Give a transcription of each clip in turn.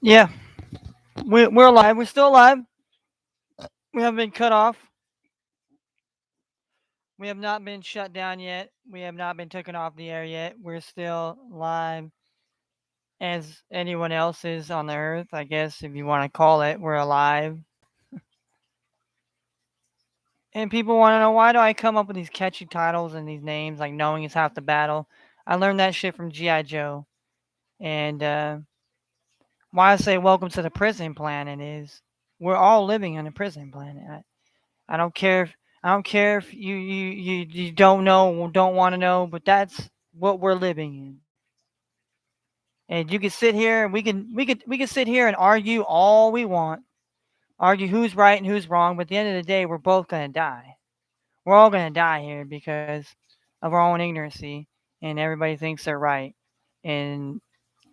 Yeah, we're alive. We're still alive. We haven't been cut off. We have not been shut down yet. We have not been taken off the air yet. We're still live as anyone else is on the earth, I guess, if you want to call it. We're alive. And people want to know, why do I come up with these catchy titles and these names like knowing is half the battle? I learned that shit from G.I. Joe. And why I say welcome to the prison planet is we're all living on a prison planet. I don't care if you don't know or don't want to know, but that's what we're living in. And you can sit here and we can sit here and argue all we want, argue who's right and who's wrong, but at the end of the day, we're both gonna die. We're all gonna die here because of our own ignorancy, and everybody thinks they're right. And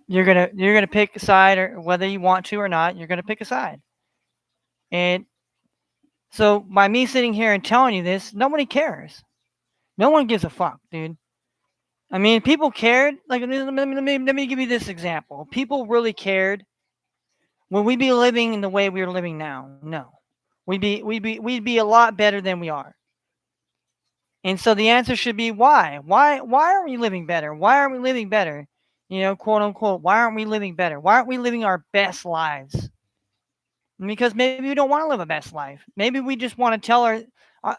you're gonna pick a side, or whether you want to or not, you're gonna pick a side. And so by me sitting here and telling you this, nobody cares. No one gives a fuck, dude. I mean, people cared. Like, let me give you this example. People really cared. Would we be living in the way we're living now? No. We'd be a lot better than we are. And so the answer should be why? Why aren't we living better? Why aren't we living better? You know, quote unquote, why aren't we living better? Why aren't we living our best lives? Because maybe we don't want to live a best life. Maybe we just want to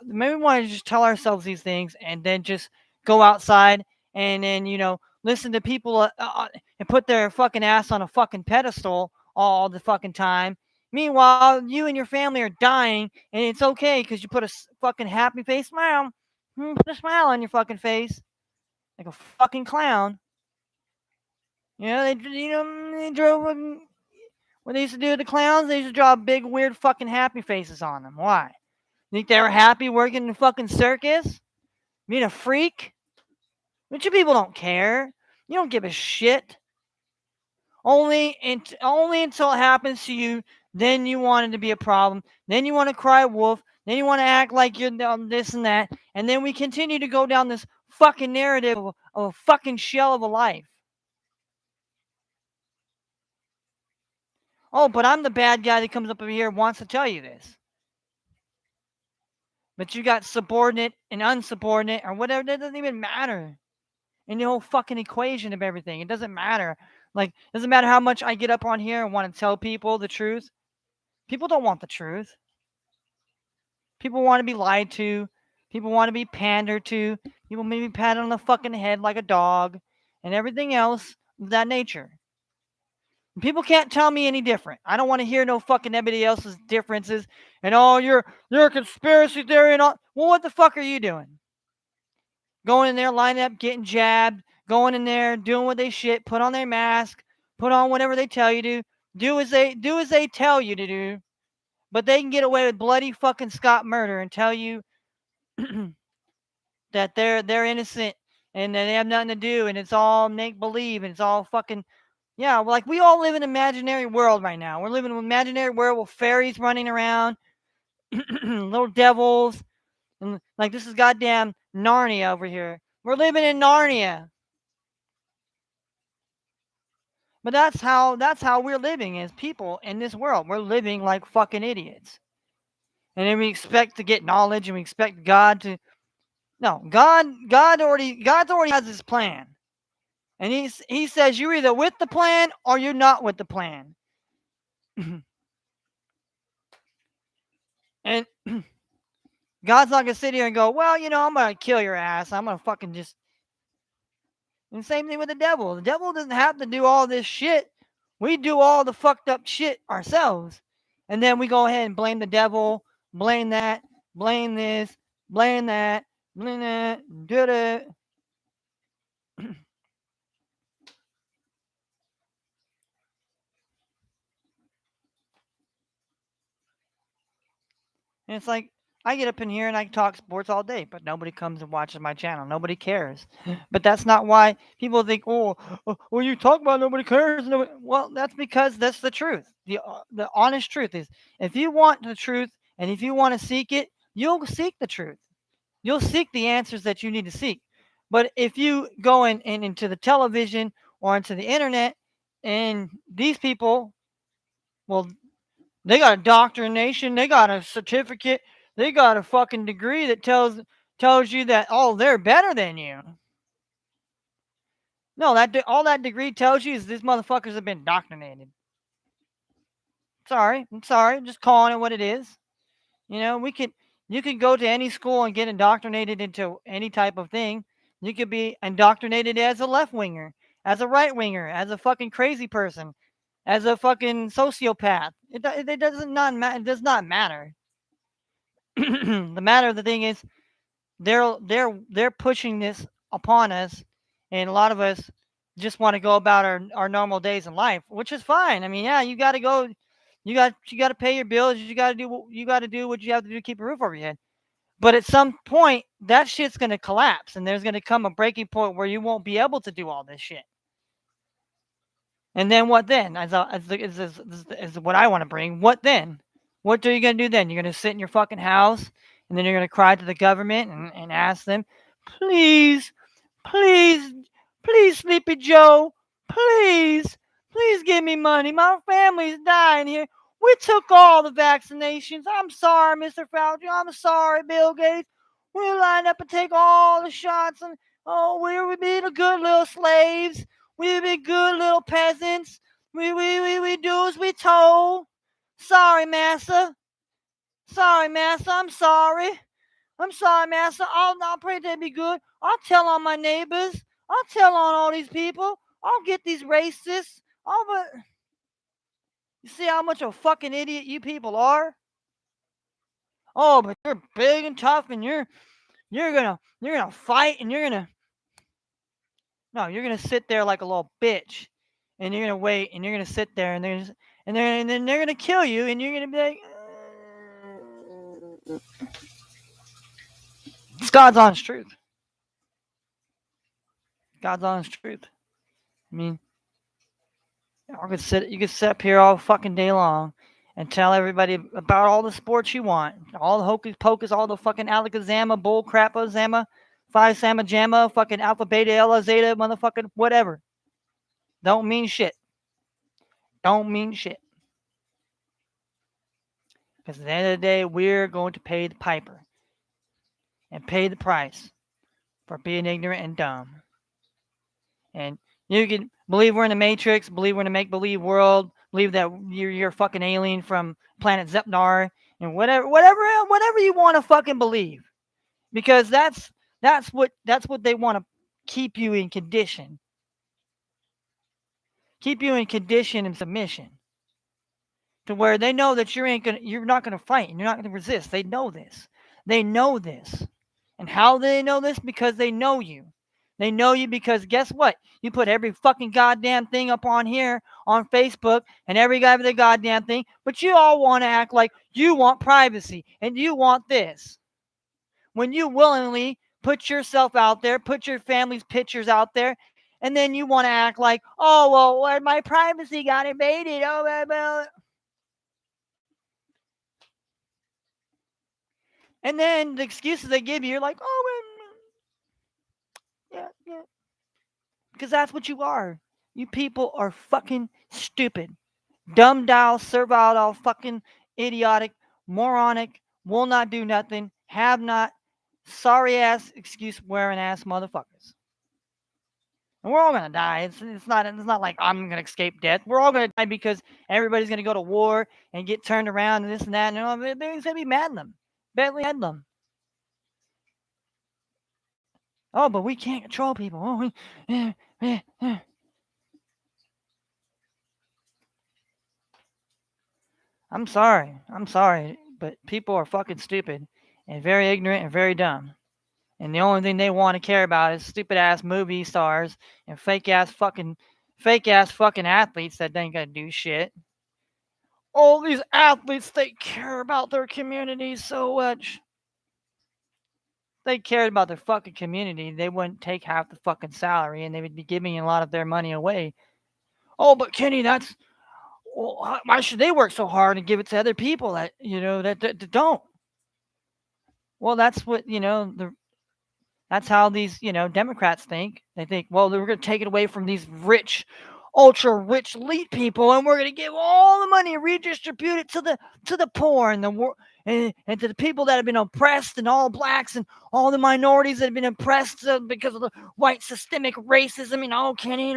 maybe we want to just tell ourselves these things and then just go outside and then, listen to people and put their fucking ass on a fucking pedestal all the fucking time. Meanwhile, you and your family are dying, and it's okay because you put a fucking happy face smile. Put a smile on your fucking face like a fucking clown. They drove what they used to do with the clowns. They used to draw big, weird, fucking happy faces on them. Why? Think they were happy working in the fucking circus? Being a freak? But you people don't care. You don't give a shit. Only until it happens to you, then you want it to be a problem. Then you want to cry wolf. Then you want to act like you're this and that. And then we continue to go down this fucking narrative of a fucking shell of a life. Oh, but I'm the bad guy that comes up over here and wants to tell you this. But you got subordinate and unsubordinate or whatever. That doesn't even matter in the whole fucking equation of everything. It doesn't matter. Like, it doesn't matter how much I get up on here and want to tell people the truth. People don't want the truth. People want to be lied to. People want to be pandered to. People may be patted on the fucking head like a dog and everything else of that nature. People can't tell me any different. I don't want to hear no fucking anybody else's differences and you're a conspiracy theory and all. Well, what the fuck are you doing? Going in there, lining up, getting jabbed, going in there, doing what they shit, put on their mask, put on whatever they tell you to, do as they tell you to do. But they can get away with bloody fucking Scott murder and tell you that they're innocent and that they have nothing to do and it's all make believe and it's all fucking. Yeah, well, like we all live in an imaginary world right now. We're living in an imaginary world with fairies running around, little devils, and like this is goddamn Narnia over here. We're living in Narnia. But that's how we're living as people in this world. We're living like fucking idiots. And then we expect to get knowledge and we expect God to. No, God already has his plan. And he says you're either with the plan or you're not with the plan. And God's not gonna sit here and go, well, I'm gonna kill your ass. I'm gonna fucking just. And same thing with the devil. The devil doesn't have to do all this shit. We do all the fucked up shit ourselves. And then we go ahead and blame the devil, blame that, blame this, blame that, blame that, do it. And it's like, I get up in here and I talk sports all day, but nobody comes and watches my channel. Nobody cares. But that's not why people think, well, you talk about nobody cares. Nobody. Well, that's because that's the truth. The honest truth is, if you want the truth and if you want to seek it, you'll seek the truth. You'll seek the answers that you need to seek. But if you go into the television or into the internet, and these people Well, they got indoctrination. They got a certificate. They got a fucking degree that tells you that they're better than you. No, all that degree tells you is these motherfuckers have been indoctrinated. I'm sorry, just calling it what it is. You could go to any school and get indoctrinated into any type of thing. You could be indoctrinated as a left winger, as a right winger, as a fucking crazy person, as a fucking sociopath. It does not matter. The thing is, they're pushing this upon us, and a lot of us just want to go about our normal days in life, which is fine. I mean, yeah, you got to go, you got to pay your bills, you got to do what you have to do to keep a roof over your head. But at some point, that shit's gonna collapse, and there's gonna come a breaking point where you won't be able to do all this shit. And then what then? As what I want to bring. What then? What are you gonna do then? You're gonna sit in your fucking house, and then you're gonna cry to the government and ask them, please, please, please, Sleepy Joe, please, please give me money. My family's dying here. We took all the vaccinations. I'm sorry, Mr. Fauci. I'm sorry, Bill Gates. We lined up and take all the shots, and we be the good little slaves. We be good little peasants. We do as we told. Sorry, massa. Sorry, massa. I'm sorry. I'm sorry, massa. I'll pray they be good. I'll tell on my neighbors. I'll tell on all these people. I'll get these racists. But you see how much of a fucking idiot you people are? Oh, but you're big and tough, and you're gonna fight, and you're gonna sit there like a little bitch, and you're gonna wait, and you're gonna sit there, and then they're gonna kill you, and you're gonna be like, it's God's honest truth. God's honest truth. I mean, you could sit up here all fucking day long and tell everybody about all the sports you want, all the hocus pocus, all the fucking alakazama, bull crappa, zama, phi sama jamma, fucking alpha beta ella zeta, motherfucking whatever. Don't mean shit. Don't mean shit. Because at the end of the day, we're going to pay the piper and pay the price for being ignorant and dumb. And you can believe we're in the Matrix, believe we're in a make-believe world, believe that you're a fucking alien from planet Zepnar, and whatever you want to fucking believe, because that's what they want to keep you in condition, and submission, to where they know that you're not gonna fight and you're not gonna resist. They know this. And how do they know this? Because they know you. They know you because guess what? You put every fucking goddamn thing up on here on Facebook, and every guy with a goddamn thing, but you all want to act like you want privacy and you want this. When you willingly put yourself out there, put your family's pictures out there, and then you want to act like, oh, well, my privacy got invaded. Oh, well. And then the excuses they give you, you're like, oh, yeah. Because that's what you are. You people are fucking stupid. Dumb dial, servile, fucking idiotic, moronic, will not do nothing, have not, sorry ass, excuse wearing ass motherfuckers. And we're all gonna die. It's not like I'm gonna escape death. We're all gonna die because everybody's gonna go to war and get turned around and this and that. And they're gonna be mad at them. Badly mad at them. Oh, but we can't control people. Oh, I'm sorry, but people are fucking stupid and very ignorant and very dumb. And the only thing they want to care about is stupid ass movie stars and fake ass fucking athletes that ain't gonna do shit. All these athletes, they care about their community so much. If they cared about their fucking community, they wouldn't take half the fucking salary and they would be giving a lot of their money away. Oh, but Kenny, why should they work so hard and give it to other people that that don't? Well, that's what that's how these Democrats think. They think, well, we're going to take it away from these rich, ultra rich elite people, and we're going to give all the money and redistribute it to the poor and and to the people that have been oppressed, and all blacks and all the minorities that have been oppressed because of the white systemic racism. Kenny,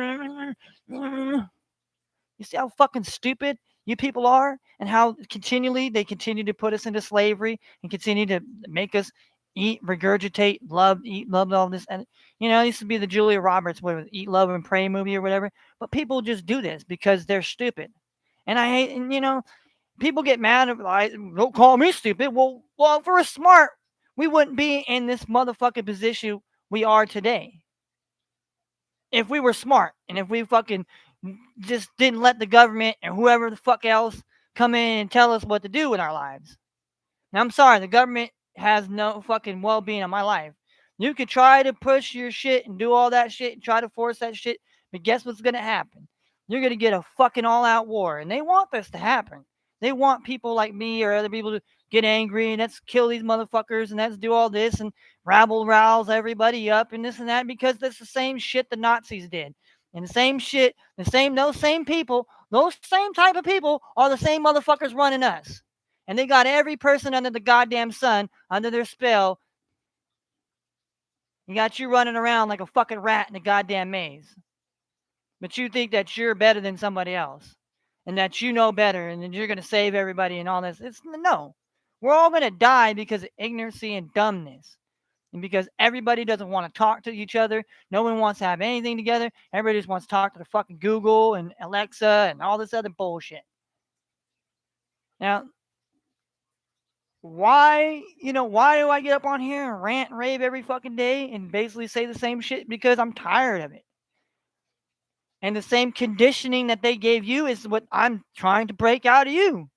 you see how fucking stupid you people are, and how they continue to put us into slavery and continue to make us regurgitate, eat, love, all this. And it used to be the Julia Roberts, Eat, Love, and Pray movie or whatever. But people just do this because they're stupid. And I hate, and people get mad at, like, don't call me stupid. Well, if we're smart, we wouldn't be in this motherfucking position we are today. If we were smart, and if we fucking just didn't let the government and whoever the fuck else come in and tell us what to do in our lives. Now, I'm sorry, the government has no fucking well-being in my life. You could try to push your shit and do all that shit and try to force that shit, but guess what's going to happen? You're going to get a fucking all-out war, and they want this to happen. They want people like me or other people to get angry, and let's kill these motherfuckers, and let's do all this and rabble-rouse everybody up and this and that, because that's the same shit the Nazis did. And the same shit, those same people, those same type of people are the same motherfuckers running us. And they got every person under the goddamn sun under their spell. You got you running around like a fucking rat in a goddamn maze. But you think that you're better than somebody else, and that you know better, and that you're going to save everybody and all this. No. We're all going to die because of ignorancy and dumbness. And because everybody doesn't want to talk to each other. No one wants to have anything together. Everybody just wants to talk to the fucking Google and Alexa and all this other bullshit. Now, why do I get up on here and rant and rave every fucking day and basically say the same shit? Because I'm tired of it. And the same conditioning that they gave you is what I'm trying to break out of you.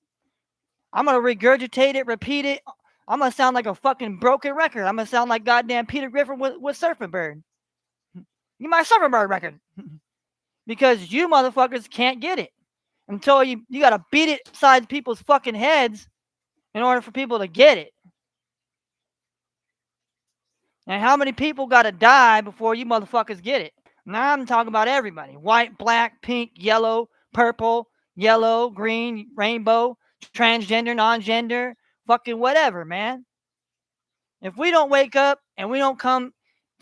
I'm going to regurgitate it, repeat it. I'm going to sound like a fucking broken record. I'm going to sound like goddamn Peter Griffin with Surfing Bird. Get my Surfing Bird record. Because you motherfuckers can't get it. Until you got to beat it inside people's fucking heads in order for people to get it. And how many people got to die before you motherfuckers get it? Now I'm talking about everybody. White, black, pink, yellow, purple, yellow, green, rainbow, transgender, non-gender, fucking whatever, man. If we don't wake up and we don't come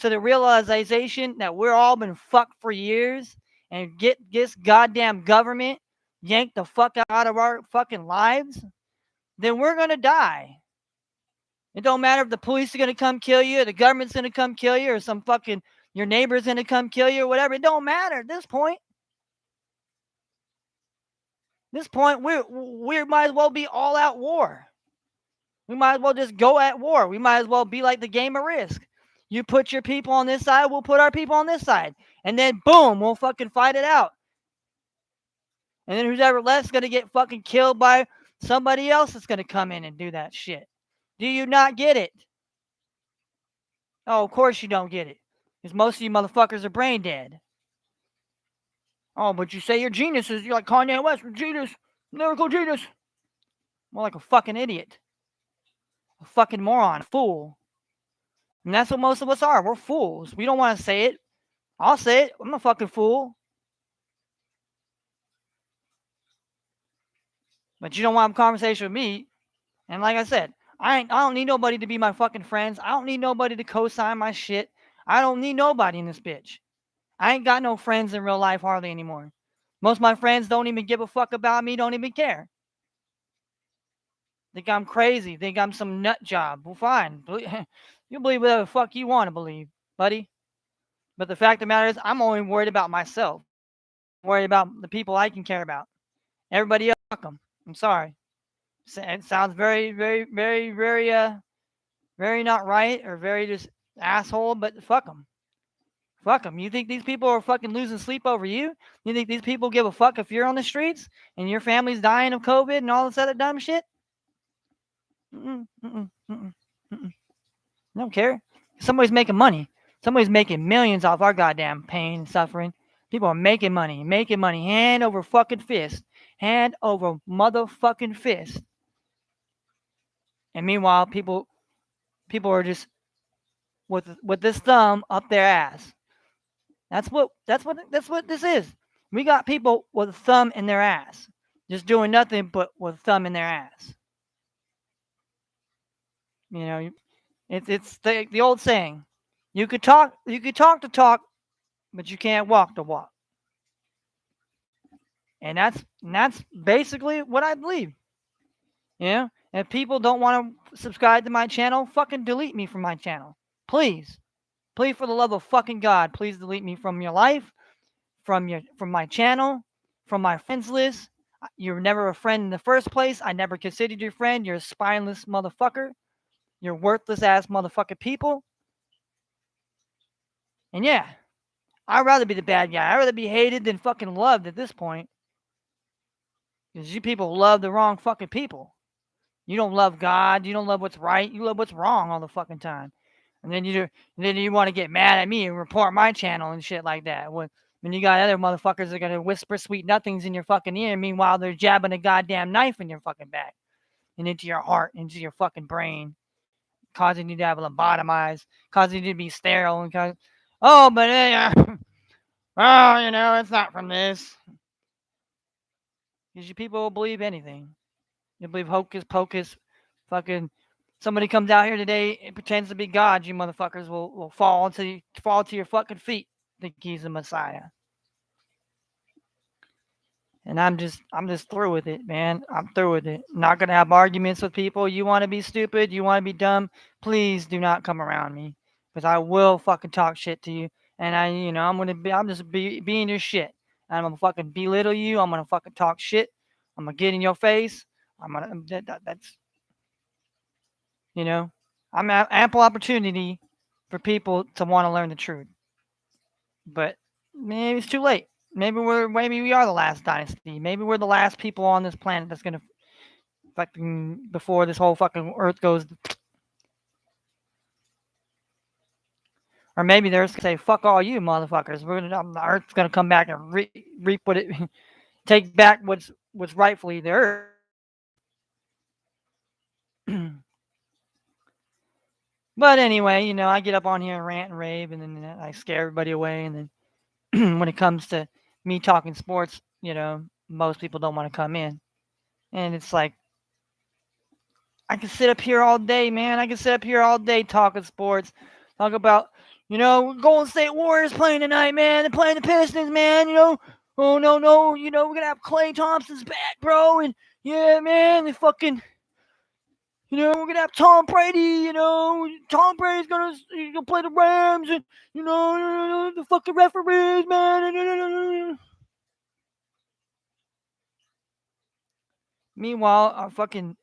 to the realization that we're all been fucked for years and get this goddamn government yanked the fuck out of our fucking lives, then we're going to die. It don't matter if the police are going to come kill you, or the government's going to come kill you, or some fucking your neighbor's going to come kill you, or whatever. It don't matter at this point. This point, we might as well be all out war. We might as well just go at war. We might as well be like the game of Risk. You put your people on this side, we'll put our people on this side. And then, boom, we'll fucking fight it out. And then whoever left's going to get fucking killed by somebody else that's going to come in and do that shit. Do you not get it? Oh, of course you don't get it. Because most of you motherfuckers are brain dead. Oh, but you say you're geniuses. You're like Kanye West, genius, lyrical genius. More like a fucking idiot. A fucking moron, fool. And that's what most of us are. We're fools. We don't want to say it. I'll say it. I'm a fucking fool. But you don't want a conversation with me. And like I said, I don't need nobody to be my fucking friends. I don't need nobody to co-sign my shit. I don't need nobody in this bitch. I ain't got no friends in real life hardly anymore. Most of my friends don't even give a fuck about me, don't even care. Think I'm crazy. Think I'm some nut job. Well, fine. You believe whatever the fuck you want to believe, buddy. But the fact of the matter is, I'm only worried about myself. I'm worried about the people I can care about. Everybody else, fuck them. I'm sorry. It sounds very, very, very, very not right, or very just asshole, but fuck them. Fuck them. You think these people are fucking losing sleep over you? You think these people give a fuck if you're on the streets and your family's dying of COVID and all this other dumb shit? I don't care. Somebody's making money. Somebody's making millions off our goddamn pain and suffering. People are making money, hand over fucking fist. Hand over motherfucking fist. And meanwhile, people are just with this thumb up their ass. That's what this is. We got people with a thumb in their ass, just doing nothing but with a thumb in their ass. You know, it's the old saying, you could talk the talk, but you can't walk the walk. And that's basically what I believe. You know, if people don't want to subscribe to my channel, fucking delete me from my channel, please. Please, for the love of fucking God, please delete me from your life, from my channel, from my friends list. You were never a friend in the first place. I never considered you a friend. You're a spineless motherfucker. You're worthless ass motherfucking people. And yeah, I'd rather be the bad guy. I'd rather be hated than fucking loved at this point. Because you people love the wrong fucking people. You don't love God. You don't love what's right. You love what's wrong all the fucking time. And then you want to get mad at me and report my channel and shit like that. When you got other motherfuckers that are gonna whisper sweet nothings in your fucking ear, meanwhile they're jabbing a goddamn knife in your fucking back and into your heart, into your fucking brain, causing you to have lobotomized, causing you to be sterile, and oh, but oh, it's not from this. Because you people will believe anything. You believe hocus pocus, fucking. Somebody comes out here today and pretends to be God. You motherfuckers will fall to your fucking feet. Think he's the Messiah. And I'm just through with it, man. I'm through with it. Not gonna have arguments with people. You want to be stupid? You want to be dumb? Please do not come around me, because I will fucking talk shit to you. And I'm just being your shit. And I'm gonna fucking belittle you. I'm gonna fucking talk shit. I'm gonna get in your face. I'm gonna that's you know. I'm ample opportunity for people to want to learn the truth, but maybe it's too late. Maybe we are the last dynasty. Maybe we're the last people on this planet that's gonna fucking before this whole fucking Earth goes. Or maybe they're just gonna say, "Fuck all you motherfuckers." The Earth's gonna come back and reap what it, take back what's rightfully theirs. But anyway, I get up on here and rant and rave, and then I scare everybody away. And then when it comes to me talking sports, most people don't want to come in, and it's like I can sit up here all day, man. I can sit up here all day talking sports, talk about, Golden State Warriors playing tonight, man. They're playing the Pistons, man. Oh no, no, we're gonna have Klay Thompson's back, bro, and yeah, man, they fucking, we're gonna have Tom Brady. Tom Brady's gonna play the Rams, and the fucking referees, man. Meanwhile, our fucking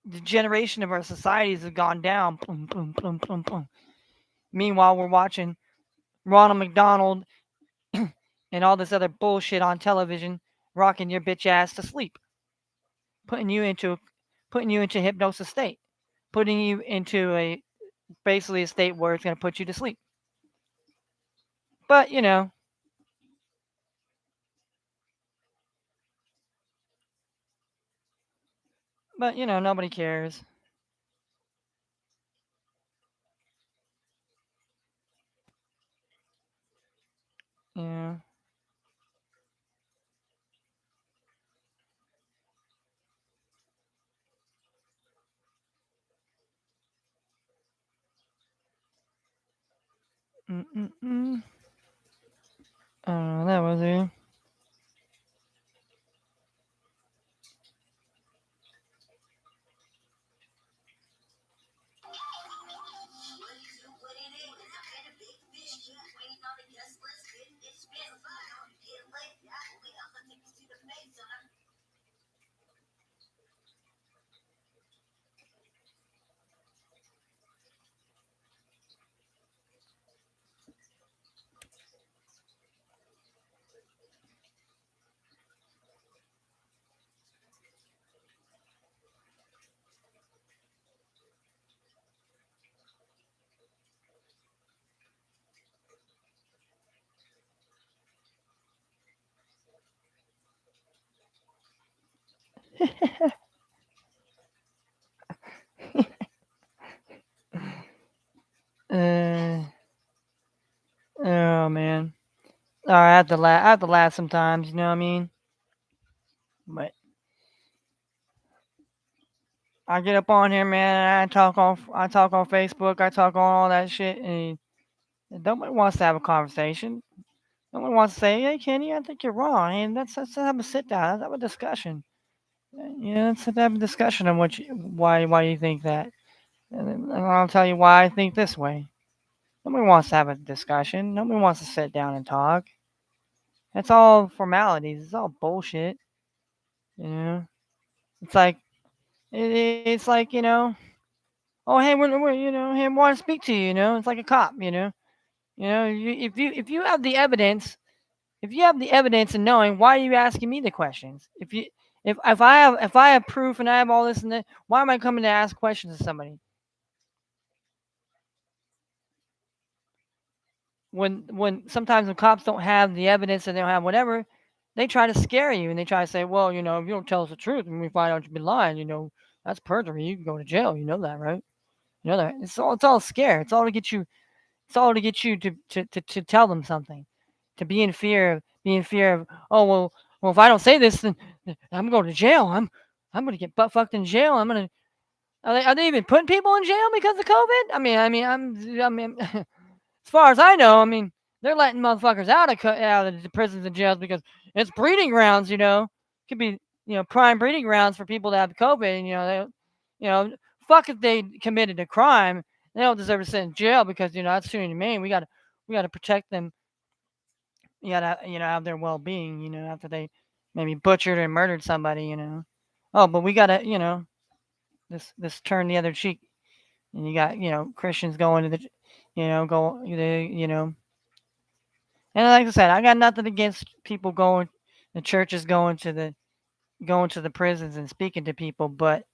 the generation of our societies have gone down. Boom, boom, boom, boom, boom. Meanwhile, we're watching Ronald McDonald and all this other bullshit on television, rocking your bitch ass to sleep, putting you into hypnosis state, putting you into basically a state where it's going to put you to sleep. But nobody cares. Yeah. Mm-mm-mm. I don't know. That was it. Uh, oh man. All Sorry, I have to laugh. I have to laugh sometimes. You know what I mean? But I get up on here, man, and I talk on Facebook, I talk on all that shit, and nobody wants to have a conversation. Nobody wants to say, "Hey, Kenny, I think you're wrong." And let's have a sit down. Let's have a discussion. Let's have a discussion on why you think that, and I'll tell you why I think this way. Nobody wants to have a discussion. Nobody wants to sit down and talk. It's all formalities. It's all bullshit. You know, it's like it's like oh hey, we're hey, we want to speak to you. It's like a cop. If you have the evidence, if you have the evidence and knowing, why are you asking me the questions? If I have proof and I have all this and that, why am I coming to ask questions to somebody? When sometimes when cops don't have the evidence and they don't have whatever, they try to scare you and they try to say, well, if you don't tell us the truth and we find out you've been lying, that's perjury. You can go to jail. You know that, right? You know that. It's all scare. It's all to get you. It's all to get you to tell them something, to be in fear of, oh well, if I don't say this, then I'm going to jail. I'm going to get butt fucked in jail. I'm going to. Are they even putting people in jail because of COVID? I mean, as far as I know, I mean, they're letting motherfuckers out of the prisons and jails because it's breeding grounds. Could be prime breeding grounds for people that have COVID. And fuck if they committed a crime, they don't deserve to sit in jail because that's too inhumane. We gotta protect them. You gotta have their well being. After they maybe butchered and murdered somebody. Oh, but we gotta this turn the other cheek. And you got Christians going to the go and like I said, I got nothing against people going, the churches going to the prisons and speaking to people, but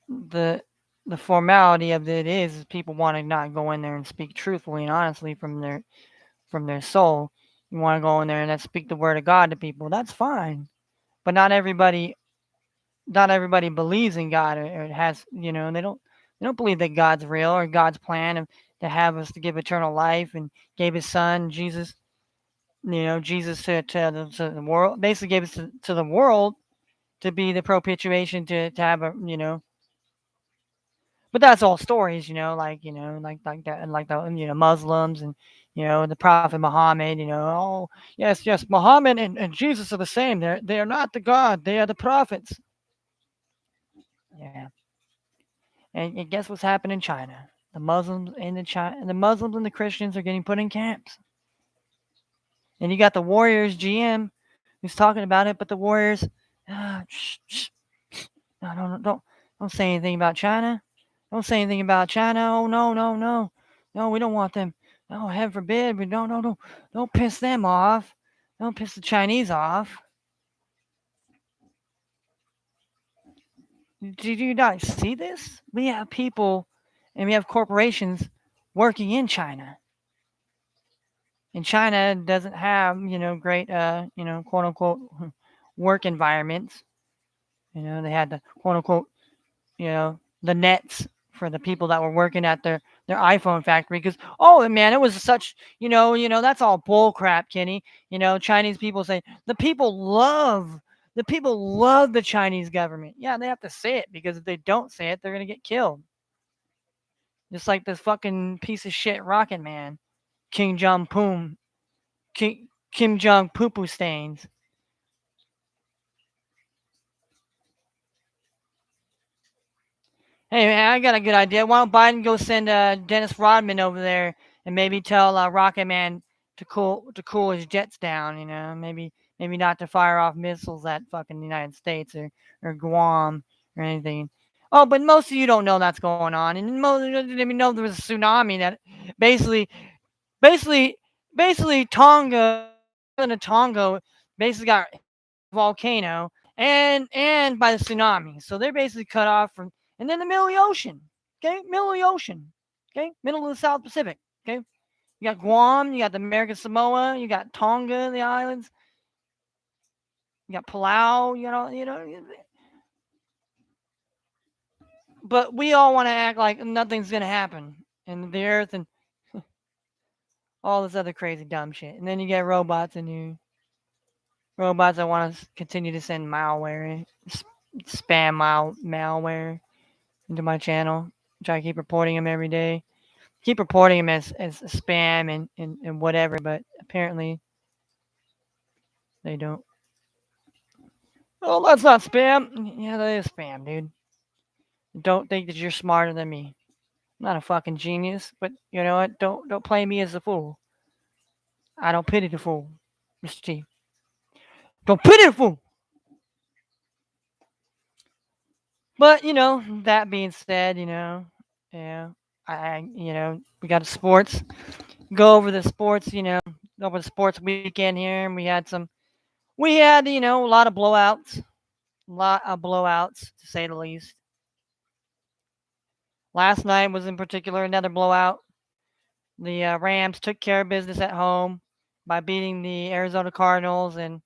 the the formality of it is people want to not go in there and speak truthfully and honestly from their soul. You want to go in there and speak the word of God to people. That's fine, but not everybody believes in God or has they don't believe that God's real or God's plan to have us to give eternal life and gave His Son Jesus. Jesus to the world, basically gave us to the world to be the propitiation to have a but that's all stories, like that, and like the Muslims and the Prophet Muhammad. Oh yes, yes, Muhammad and Jesus are the same. They are not the God. They are the prophets. Yeah, and guess what's happening in China? The Muslims and the Christians are getting put in camps. And you got the Warriors GM who's talking about it, but the Warriors, shh, shh, no, no, no, don't say anything about China. Don't say anything about China. Oh no, no, no, no, we don't want them. Oh, heaven forbid. We don't piss them off. Don't piss the Chinese off. Did you not see this? We have people, and we have corporations working in China. And China doesn't have great quote unquote work environments. They had the quote unquote the nets for the people that were working at their iPhone factory. Because oh man, it was such that's all bull crap, Kenny. Chinese people say the people love the Chinese government. Yeah, they have to say it because if they don't say it, they're gonna get killed. Just like this fucking piece of shit Rocket Man, King Jong Poom, Kim Jong Poo Poo Stains. Hey man, I got a good idea. Why don't Biden go send Dennis Rodman over there and maybe tell Rocket Man to cool his jets down? Maybe not to fire off missiles at fucking the United States or Guam or anything. Oh, but most of you don't know that's going on, and most of you didn't even know there was a tsunami that basically, basically, basically Tonga basically got volcano and by the tsunami. So they're basically cut off from and then the middle of the ocean. Okay, middle of the ocean. Okay, middle of the South Pacific. Okay, you got Guam, you got the American Samoa, you got Tonga, the islands, you got Palau. But we all want to act like nothing's gonna happen in the earth, and all this other crazy dumb shit. And then you get robots and you robots that want to continue to send malware, spam malware into my channel. Try to keep reporting them every day. Keep reporting them as spam and whatever, but apparently they don't. Oh, that's not spam. Yeah, that is spam, dude. Don't think that you're smarter than me. I'm not a fucking genius, but you know what? Don't play me as a fool. I don't pity the fool, Mr. T. Don't pity the fool. But that being said, yeah, we got sports. Go over the sports, over the sports weekend here, and we had, a lot of blowouts, to say the least. Last night was in particular another blowout. The Rams took care of business at home by beating the Arizona Cardinals, and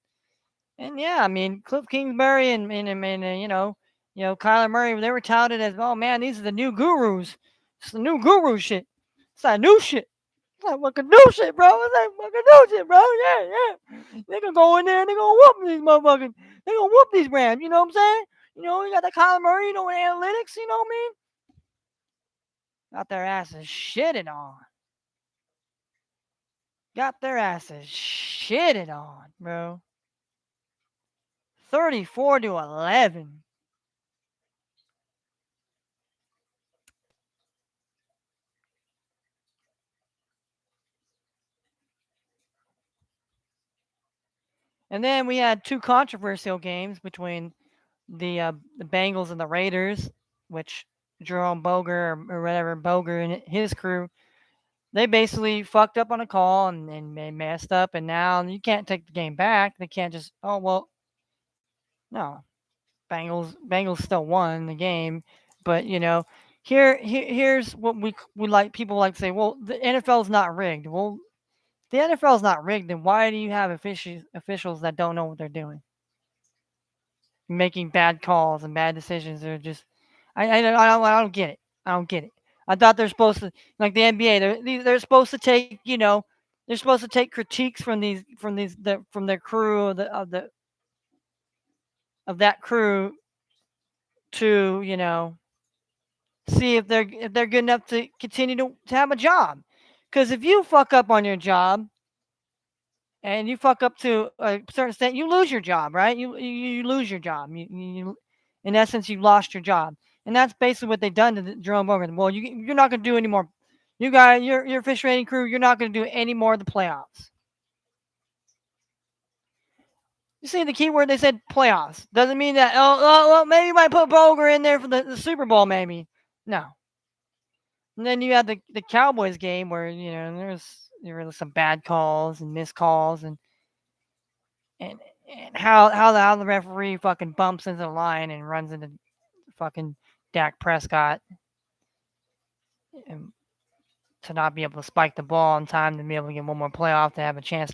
yeah, I mean Cliff Kingsbury and Kyler Murray, they were touted as, oh man, these are the new gurus. It's the new guru shit. It's that new shit. It's like fucking new shit, bro. It's like fucking new shit, bro. Yeah, yeah. They gonna go in there and they gonna whoop these motherfuckers. They gonna whoop these Rams. You know what I'm saying? You got the Kyler Murray, with analytics. You know what I mean? Got their asses shitted on. Got their asses shitted on, bro. 34-11. And then we had two controversial games between the Bengals and the Raiders, which Jerome Boger or whatever Boger and his crew, they basically fucked up on a call and they messed up, and now you can't take the game back. They can't just, oh well, no. Bengals still won the game, but here's what we like, people like to say, well, the NFL is not rigged. Well, the NFL is not rigged, then why do you have officials that don't know what they're doing, making bad calls and bad decisions? They're just, I don't get it. I don't get it. I thought they're supposed to, like the NBA. They're supposed to take, they're supposed to take critiques from their crew of that crew to see if they're good enough to continue to have a job. Because if you fuck up on your job and you fuck up to a certain extent, you lose your job, right? You lose your job. In essence, you lost your job, and that's basically what they've done to Jerome Boger. Well, you're not going to do any more. You got your fish rating crew. You're not going to do any more of the playoffs. You see the key word, they said playoffs. Doesn't mean that, well, maybe you might put Boger in there for the Super Bowl, maybe. No. And then you had the Cowboys game where, there were some bad calls and missed calls and how the referee fucking bumps into the line and runs into fucking Dak Prescott and to not be able to spike the ball in time to be able to get one more playoff to have a chance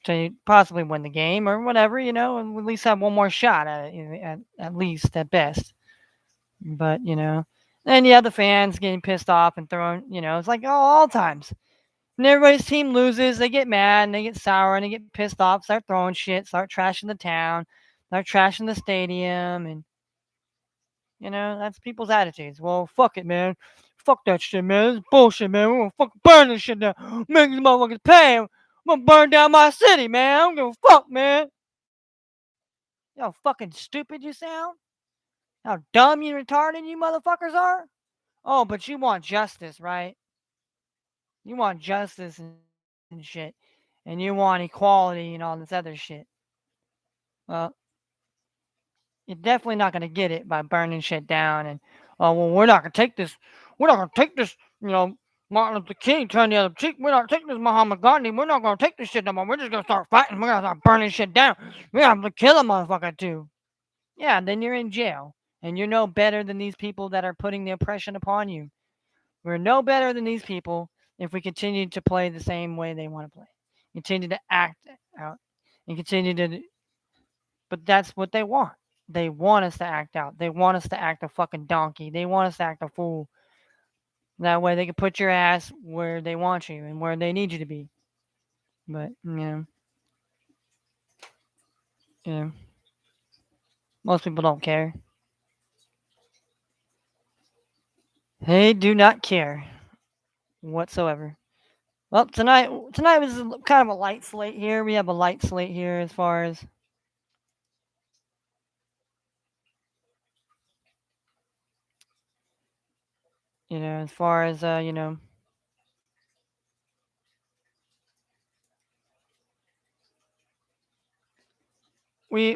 to possibly win the game or whatever, and at least have one more shot at it, at least, at best. But, then you have the fans getting pissed off and throwing, it's like all times. And everybody's team loses, they get mad and they get sour and they get pissed off, start throwing shit, start trashing the town, start trashing the stadium, and that's people's attitudes. Well, fuck it, man. Fuck that shit, man. It's bullshit, man. We're gonna fucking burn this shit down. Make these motherfuckers pay. I'm gonna burn down my city, man. I don't give a fuck, man. You know how fucking stupid you sound? How dumb and retarded you motherfuckers are? Oh, but you want justice, right? You want justice and shit. And you want equality and all this other shit. Well, you're definitely not gonna get it by burning shit down and, oh well, we're not gonna take this. We're not gonna take this. Martin Luther King turned the other cheek. We're not taking this Muhammad Gandhi. We're not gonna take this shit no more. We're just gonna start fighting. We're gonna start burning shit down. We're gonna have to kill a motherfucker too. Yeah, then you're in jail, and you're no better than these people that are putting the oppression upon you. We're no better than these people if we continue to play the same way they want to play, continue to act out, and continue to. But that's what they want. They want us to act out. They want us to act a fucking donkey. They want us to act a fool. That way they can put your ass where they want you and where they need you to be. But you know, most people don't care. They do not care whatsoever. Well, tonight was kind of a light slate here. We have a light slate here as far as as far as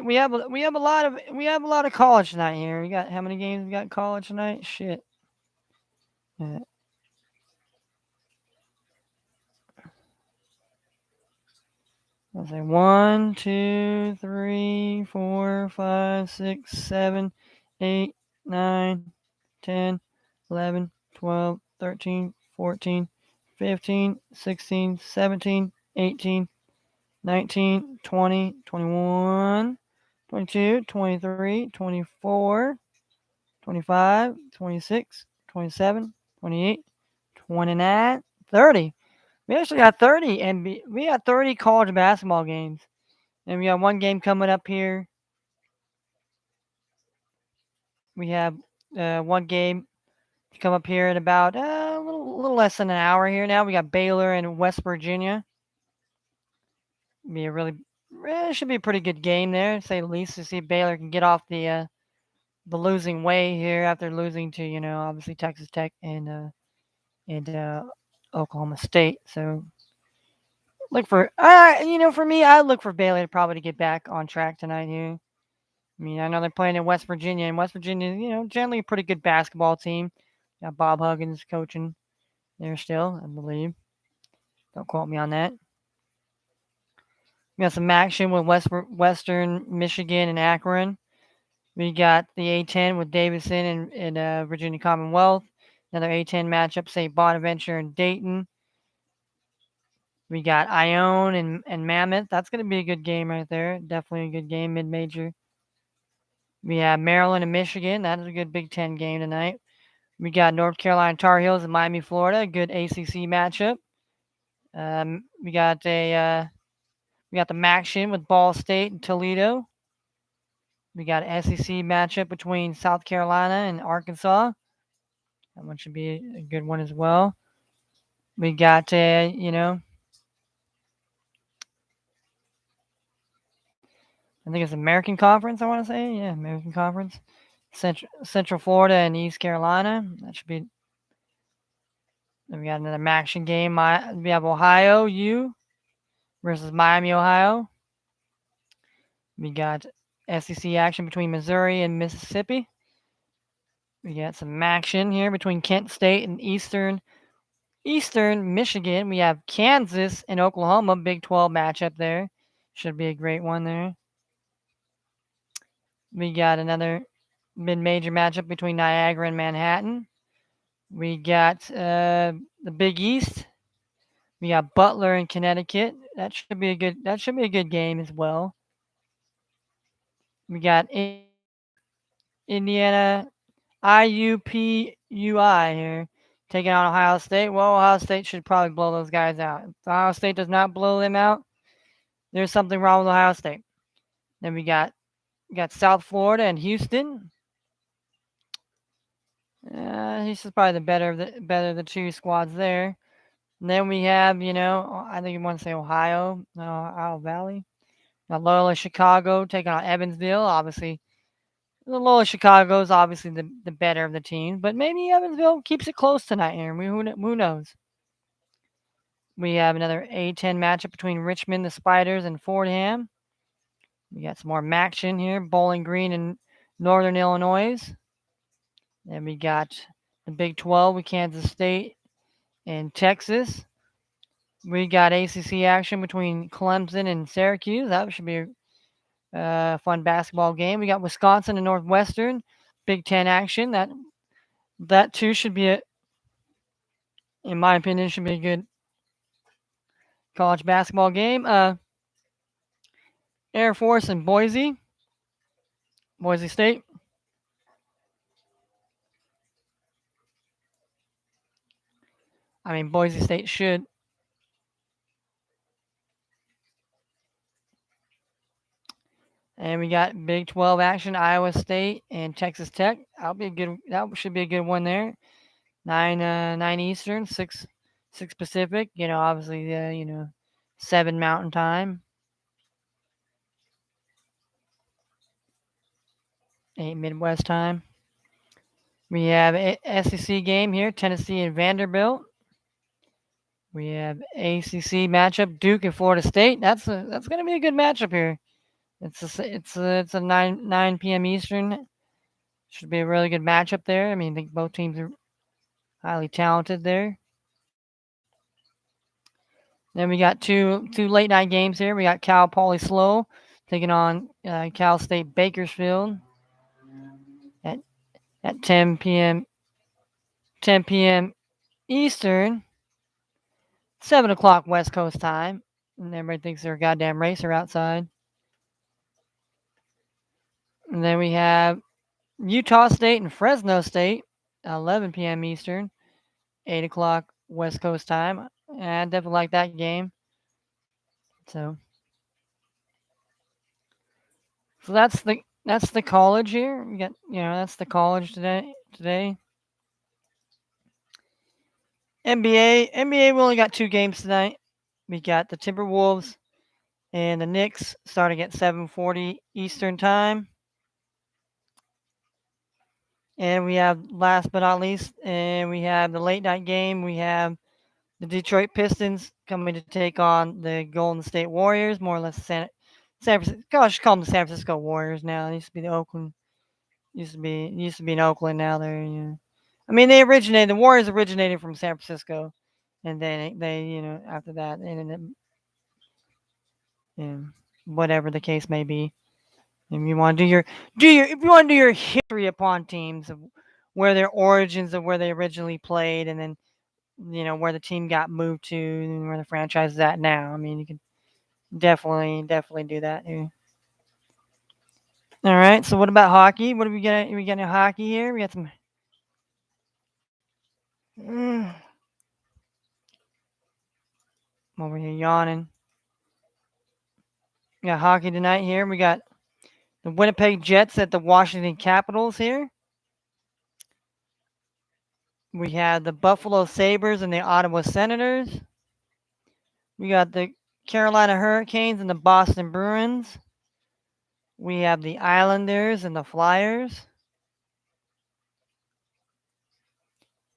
we have a lot of college tonight here. We got how many games we got in college tonight? Shit. Uh, let's say 1, 2, 3, 4, 5, 6, 7, 8, 9, 10, 11, 12, 13, 14, 15, 16, 17, 18, 19, 20, 21, 22, 23, 24, 25, 26, 27, 28, 29, 30. We actually got 30 we got 30 college basketball games. And we got one game coming up here. We have one game to come up here in about a little less than an hour here now. We got Baylor and West Virginia. Be a really should be a pretty good game there, to say the least, to see if Baylor can get off the losing way here after losing to obviously Texas Tech and Oklahoma State. So look for for me, I look for Baylor to probably get back on track tonight here. I mean, I know they're playing in West Virginia, and West Virginia, generally a pretty good basketball team. Got Bob Huggins coaching there still, I believe. Don't quote me on that. We got some action with Western Michigan and Akron. We got the A10 with Davidson and Virginia Commonwealth. Another A10 matchup, say Bonaventure and Dayton. We got Ione and Mammoth. That's going to be a good game right there. Definitely a good game, mid-major. We have Maryland and Michigan. That is a good Big Ten game tonight. We got North Carolina Tar Heels and Miami, Florida. A good ACC matchup. We got the Maction with Ball State and Toledo. We got an SEC matchup between South Carolina and Arkansas. That one should be a good one as well. We got I think it's American Conference. I want to say, yeah, American Conference. Central Florida and East Carolina. That should be. Then we got another Maction game. We have Ohio U versus Miami, Ohio. We got SEC action between Missouri and Mississippi. We got some action here between Kent State and Eastern Michigan. We have Kansas and Oklahoma. Big 12 matchup there. Should be a great one there. We got another mid-major matchup between Niagara and Manhattan. We got the Big East. We got Butler and Connecticut. That should be a good game as well. We got Indiana IUPUI here taking on Ohio State. Well, Ohio State should probably blow those guys out. If Ohio State does not blow them out, there's something wrong with Ohio State. Then we got South Florida and Houston. Houston's probably the better of the two squads there. And then we have, I think you want to say Ohio Valley. Now Loyola Chicago taking on Evansville. Obviously, the Loyola Chicago is obviously the better of the teams, but maybe Evansville keeps it close tonight here. Who knows? We have another A10 matchup between Richmond, the Spiders, and Fordham. We got some more action here. Bowling Green and Northern Illinois. Then we got the Big 12 with Kansas State and Texas. We got ACC action between Clemson and Syracuse. That should be a fun basketball game. We got Wisconsin and Northwestern. Big 10 action. That too should be in my opinion, should be a good college basketball game. Air Force and Boise State. I mean, Boise State should. And we got Big 12 action, Iowa State and Texas Tech. That should be a good one there. 9 Eastern, 6 Pacific. Obviously, 7 Mountain Time, 8 Midwest Time. We have a SEC game here, Tennessee and Vanderbilt. We have ACC matchup, Duke and Florida State. That's going to be a good matchup here. It's a 9 p.m. Eastern. Should be a really good matchup there. I mean, I think both teams are highly talented there. Then we got two late night games here. We got Cal Poly Slow taking on Cal State Bakersfield at 10 p.m. 10 p.m. Eastern, 7 o'clock West Coast time. And everybody thinks they're a goddamn racer outside. And then we have Utah State and Fresno State, 11 p.m. Eastern, 8 o'clock West Coast time. And I definitely like that game. So that's the college here. We got that's the college today. NBA, we only got 2 games tonight. We got the Timberwolves and the Knicks starting at 7:40 Eastern time. And we have, last but not least, and we have the late night game. We have the Detroit Pistons coming to take on the Golden State Warriors, more or less San Francisco. Gosh, call them the San Francisco Warriors now. It used to be the Oakland. Used to be in Oakland. Now they're I mean, the Warriors originated from San Francisco, and then they after that they ended up, whatever the case may be. If you want to if you want to do your history upon teams of where their origins of where they originally played, and then where the team got moved to and where the franchise is at now. I mean, you can definitely do that. Yeah. All right. So what about hockey? What do we get? We got any hockey here? We got some. Over here yawning. We got hockey tonight here. We got the Winnipeg Jets at the Washington Capitals here. We have the Buffalo Sabres and the Ottawa Senators. We got the Carolina Hurricanes and the Boston Bruins. We have the Islanders and the Flyers.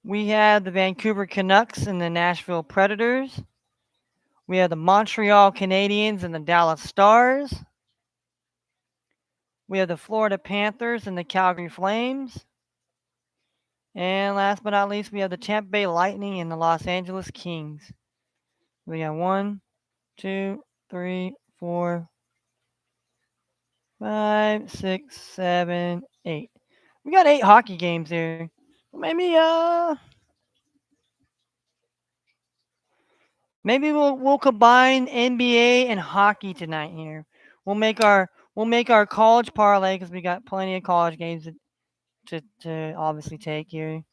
We have the Vancouver Canucks and the Nashville Predators. We have the Montreal Canadiens and the Dallas Stars. We have the Florida Panthers and the Calgary Flames. And last but not least, we have the Tampa Bay Lightning and the Los Angeles Kings. We got 1, 2, 3, 4, 5, 6, 7, 8. We got 8 hockey games here. Maybe we'll combine NBA and hockey tonight here. We'll make our college parlay because we got plenty of college games to obviously take here,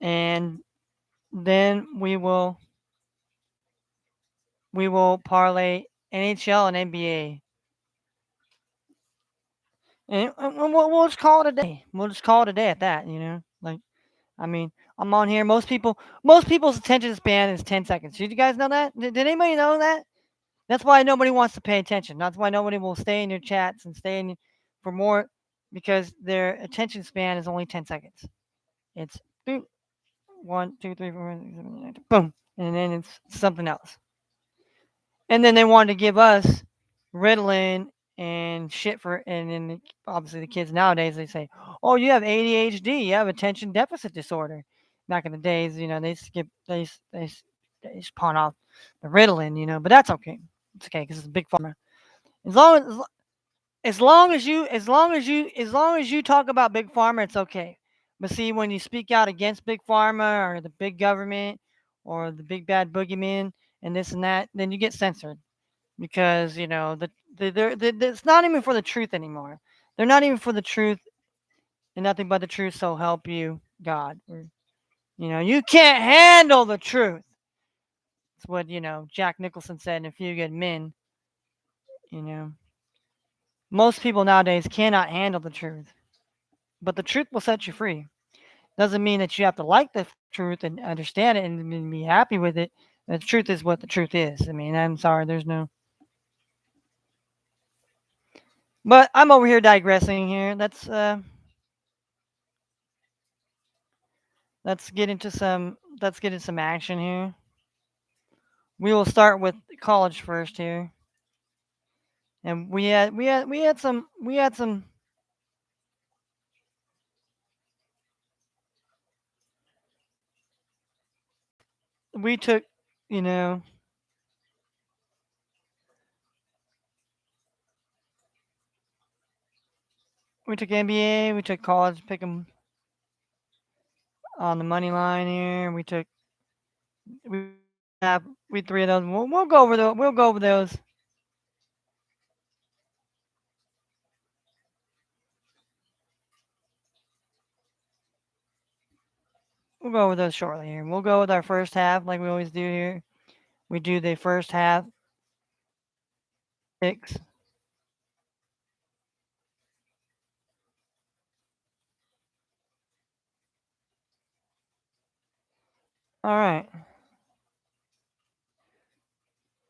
and then we will parlay NHL and NBA, and we'll just call it a day. We'll just call it a day at that. Like, I mean, I'm on here. Most people's attention span is 10 seconds. Did you guys know that? Did anybody know that? That's why nobody wants to pay attention. That's why nobody will stay in your chats and stay in for more, because their attention span is only 10 seconds. It's boom, 1, 2, 3, 4, 5, 6, 7, 8, 9, boom, and then it's something else. And then they wanted to give us Ritalin and shit and then obviously the kids nowadays, they say, "Oh, you have ADHD, you have attention deficit disorder." Back in the days, they just pawn off the Ritalin, but that's okay. It's okay because it's a big pharma. As long as you talk about big pharma, it's okay. But see, when you speak out against big pharma or the big government or the big bad boogeyman and this and that, then you get censored, because it's not even for the truth anymore. They're not even for the truth and nothing but the truth. So help you God. You can't handle the truth. That's what, Jack Nicholson said in A Few Good Men. You know, most people nowadays cannot handle the truth, but the truth will set you free. Doesn't mean that you have to like the truth and understand it and be happy with it. The truth is what the truth is. I mean, I'm sorry, there's no. But I'm over here digressing here. Let's get into some action here. We will start with college first here. And we had some we took, you know, we took NBA, we took college, pick them on the money line here. We have we three of those. We'll go over those. We'll go over those. We'll go over those shortly here. We'll go with our first half like we always do here. We do the first half picks. All right.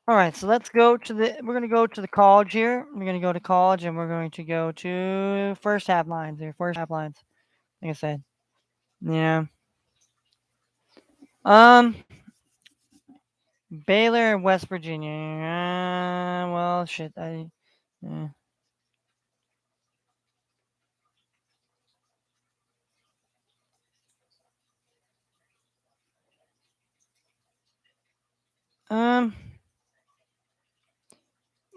All right, so we're going to go to the college here. We're going to go to college and we're going to go to first half lines here. First half lines. Like I said. Yeah. Um Baylor and West Virginia. Well, shit. Uh, um,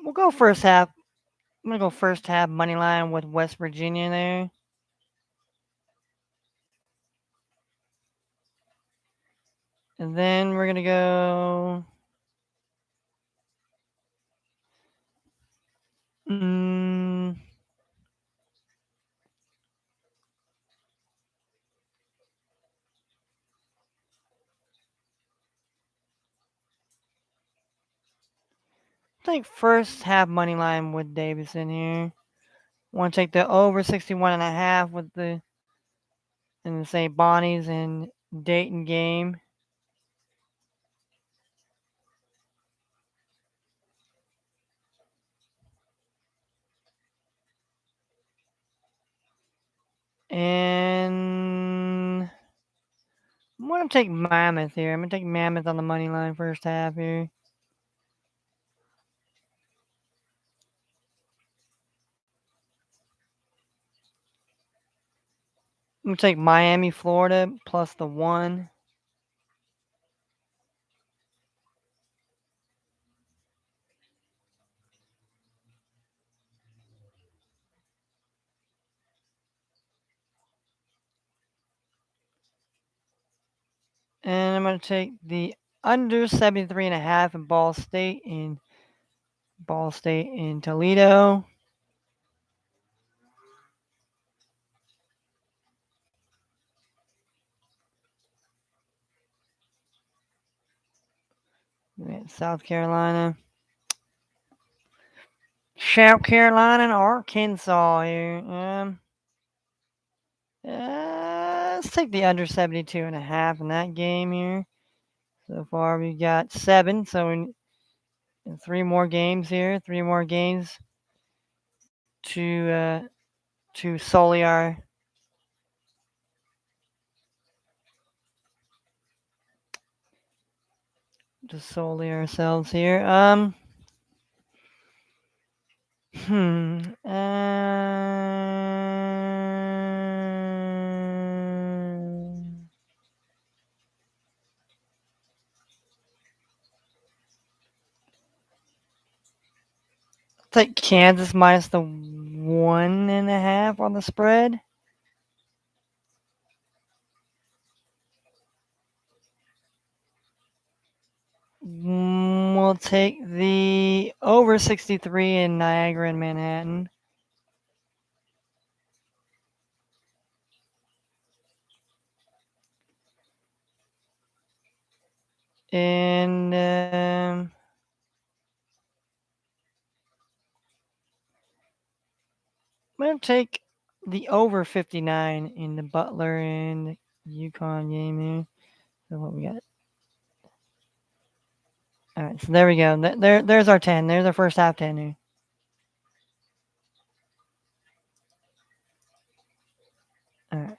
we'll go first half. I'm gonna go first half money line with West Virginia there, and then we're gonna go. Mm, I think first half money line with Davidson here. Want to take the over 61.5 with the and say Bonnie's and Dayton game. And I'm gonna take Mammoth here. I'm gonna take Mammoth on the money line first half here. I'm gonna take Miami, Florida plus the 1. And I'm gonna take the under 73.5 in Ball State in Toledo. South Carolina. South Carolina and Arkansas here. Let's take the under 72.5 in that game here. So far we got 7. So in 3 more games here. 3 more games to sully ourselves here. Hmm. Take Kansas minus the 1.5 on the spread. We'll take the over 63 in Niagara and Manhattan. And I'm going to take the over 59 in the Butler and UConn game here. So what we got? All right, so there we go. There's our 10. There's our first half 10 here. All right.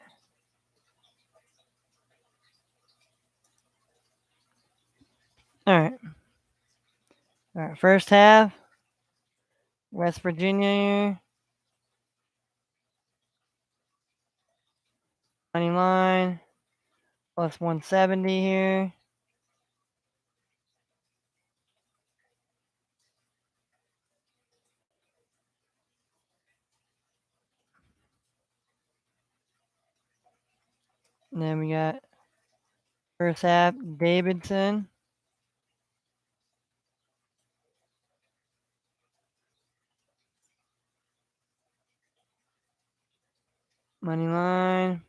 All right. All right. First half, West Virginia here. Money line plus 170 here. And then we got first half, Davidson. Money line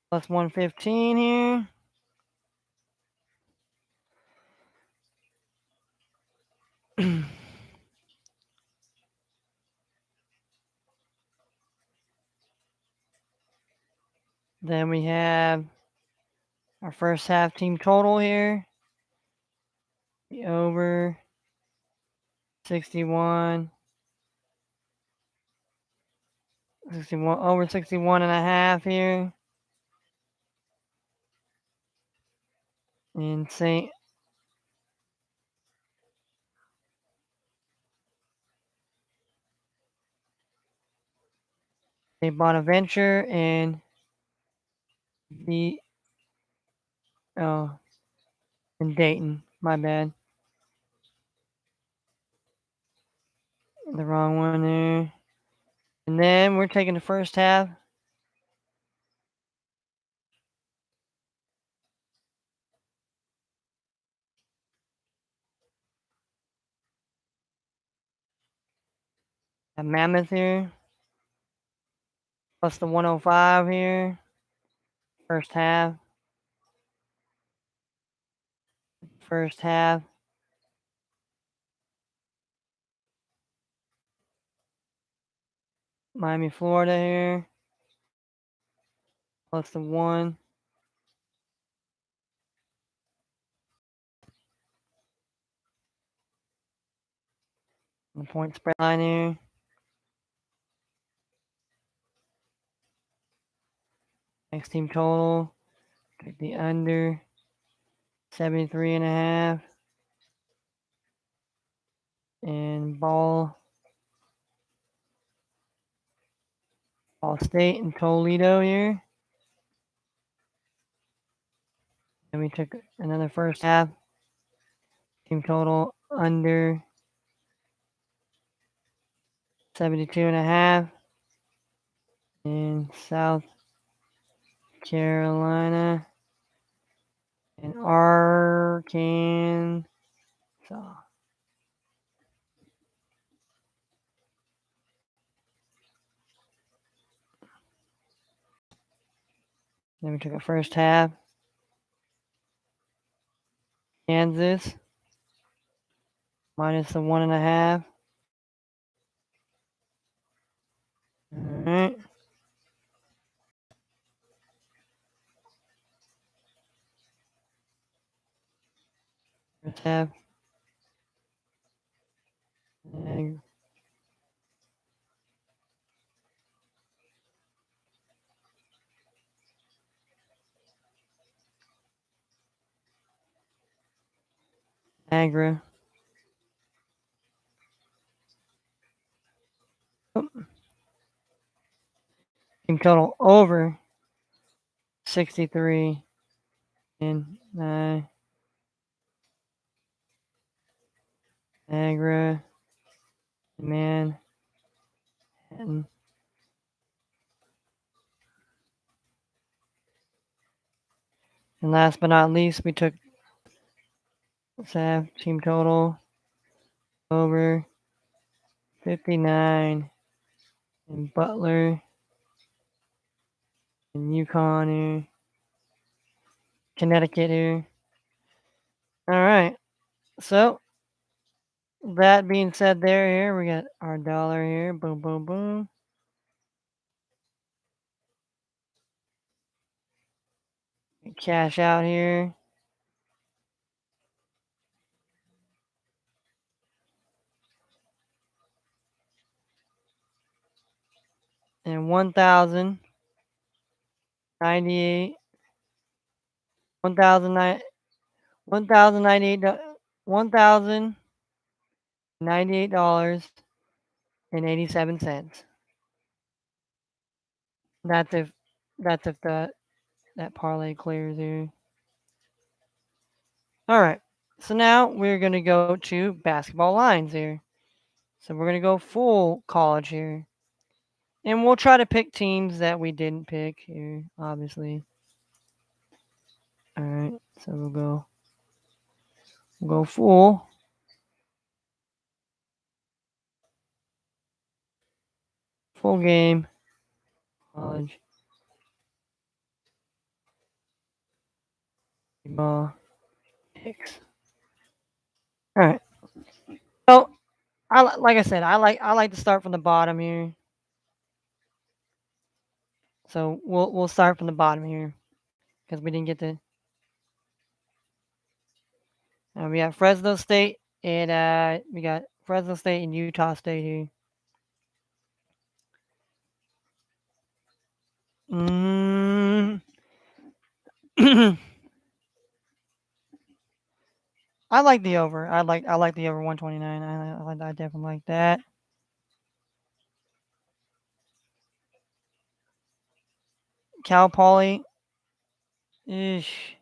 plus 115 here. Then we have our first half team total here. The over 61. 61 over 61 and a half here in St. Bonaventure and the oh in Dayton. My bad. The wrong one there. And then we're taking the first half. At Mammoth here. Plus the 105 here. First half. First half. Miami, Florida here. Plus the 1. The point spread line here. Next team total. Take the under 73 and a half. And Ball State and Toledo here. And we took another first half. Team total under 72 and a half. In South Carolina and Arkansas. Then we took a first half. Kansas minus the 1.5. All right. First half. Niagara. Oh. Team total over 63 in Niagara. Manhattan. And last but not least, we took half team total over 59 in Butler and UConn here. Connecticut here. All right. So that being said, here we got our dollar here. Boom, boom, boom. Cash out here. And 1,098, 1,009, 1,098, $1,098.87. That's if that parlay clears here. All right. So now we're gonna go to basketball lines here. So we're gonna go full college here, and we'll try to pick teams that we didn't pick here, obviously. All right. So we'll go full game college ball picks. All right. So like I said, I like to start from the bottom here. So we'll start from the bottom here because we didn't get to. We got Fresno State and we got Fresno State and Utah State here. Mm. I like the over. I like the over 129. I definitely like that. Cal Poly. Ish.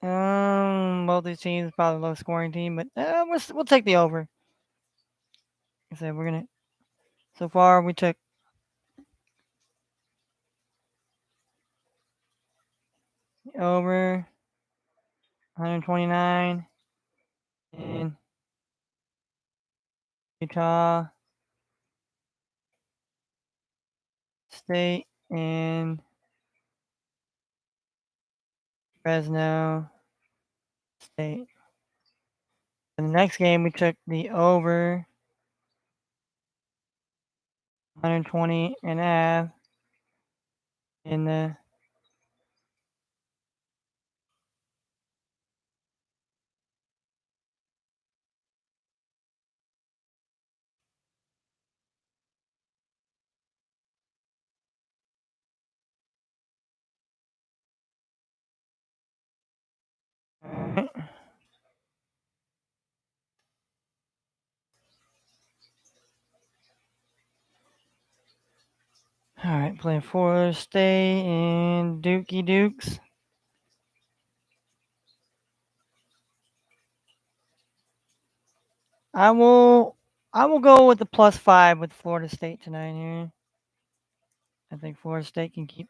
Both these teams probably low scoring team, but we'll take the over. Like I said we're gonna. So far we took over 129 in Utah State and Fresno State. In the next game, we took the over 120 and a half in the. All right, playing Florida State and Dookie Dukes. I will go with the +5 with Florida State tonight here. I think Florida State can keep.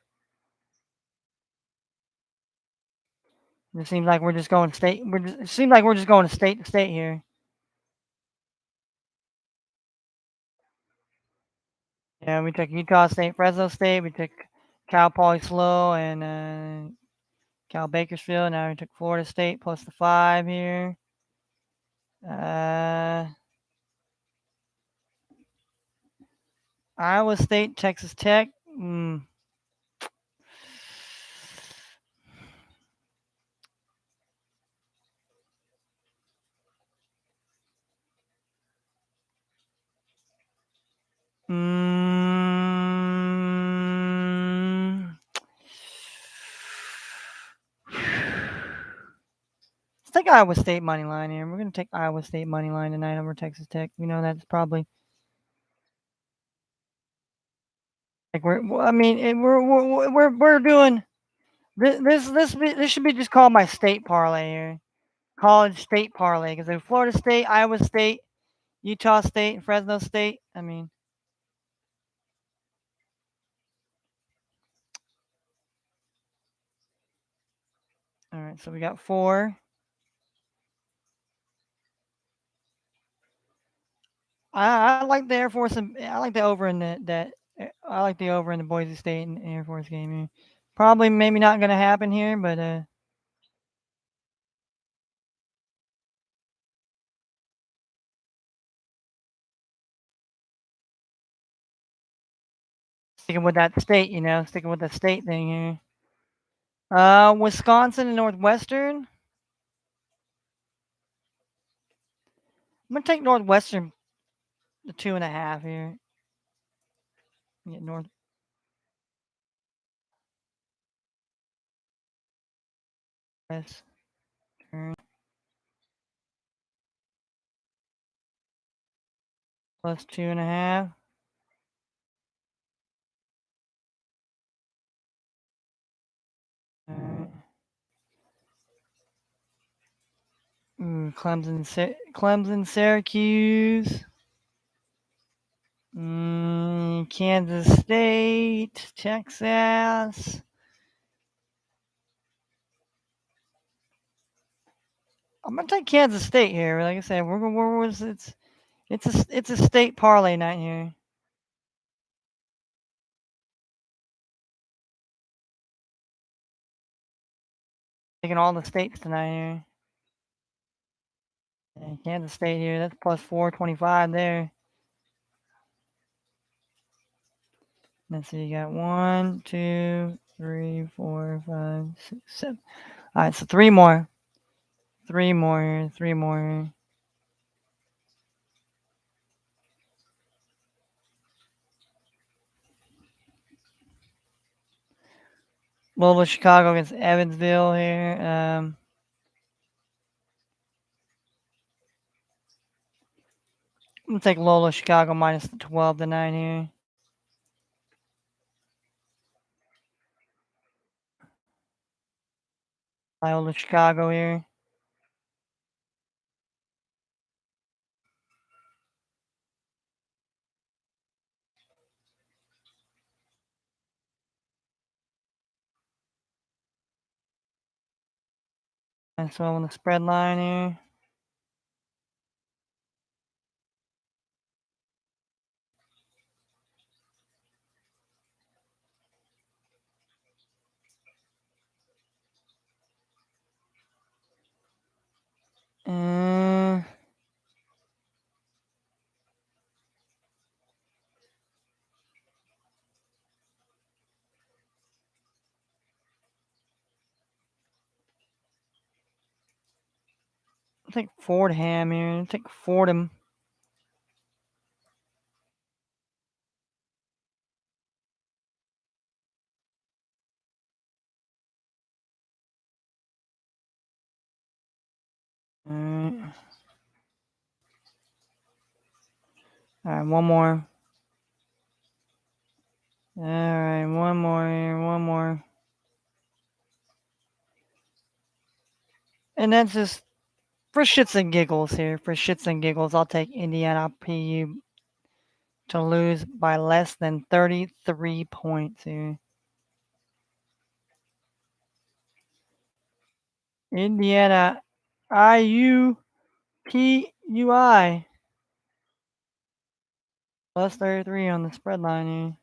It seems like we're just going state. It seems like we're just going state to state here. Yeah, we took Utah State, Fresno State. We took Cal Poly SLO and Cal Bakersfield. Now we took Florida State plus the 5 here. Iowa State, Texas Tech. Let's take Iowa State money line here. We're gonna take Iowa State money line tonight over Texas Tech. We know that's probably like I mean, we're doing this should be just called my state parlay here, college state parlay because Florida State, Iowa State, Utah State, and Fresno State. I mean, all right. So we got 4. I like the Air Force and I like the over in that I like the over in the Boise State and Air Force game here. Probably maybe not going to happen here, but Sticking with that state, sticking with the state thing here. Wisconsin and Northwestern. I'm gonna take Northwestern the 2.5 here. Get Northwestern plus 2.5. All right. Clemson, Syracuse. Kansas State, Texas. I'm gonna take Kansas State here. Like I said, it's a state parlay night here. Taking all the states tonight here. Yeah, Kansas State here. That's plus 425 there. Let's see. You got 1, 2, 3, 4, 5, 6, 7. All right, so three more. Three more here. Three more here. Louisville, Chicago against Evansville here. I'm gonna take Lola Chicago minus the 12 to 9 here. Loyola Chicago here. And so on the spread line here. Uh, I'll take Fordham here. I'll take Fordham. Alright. Alright, one more. Alright, one more here. One more. And that's just for shits and giggles here. For shits and giggles, I'll take Indiana PU to lose by less than 33 points here. Indiana IUPUI plus 33 on the spread line here.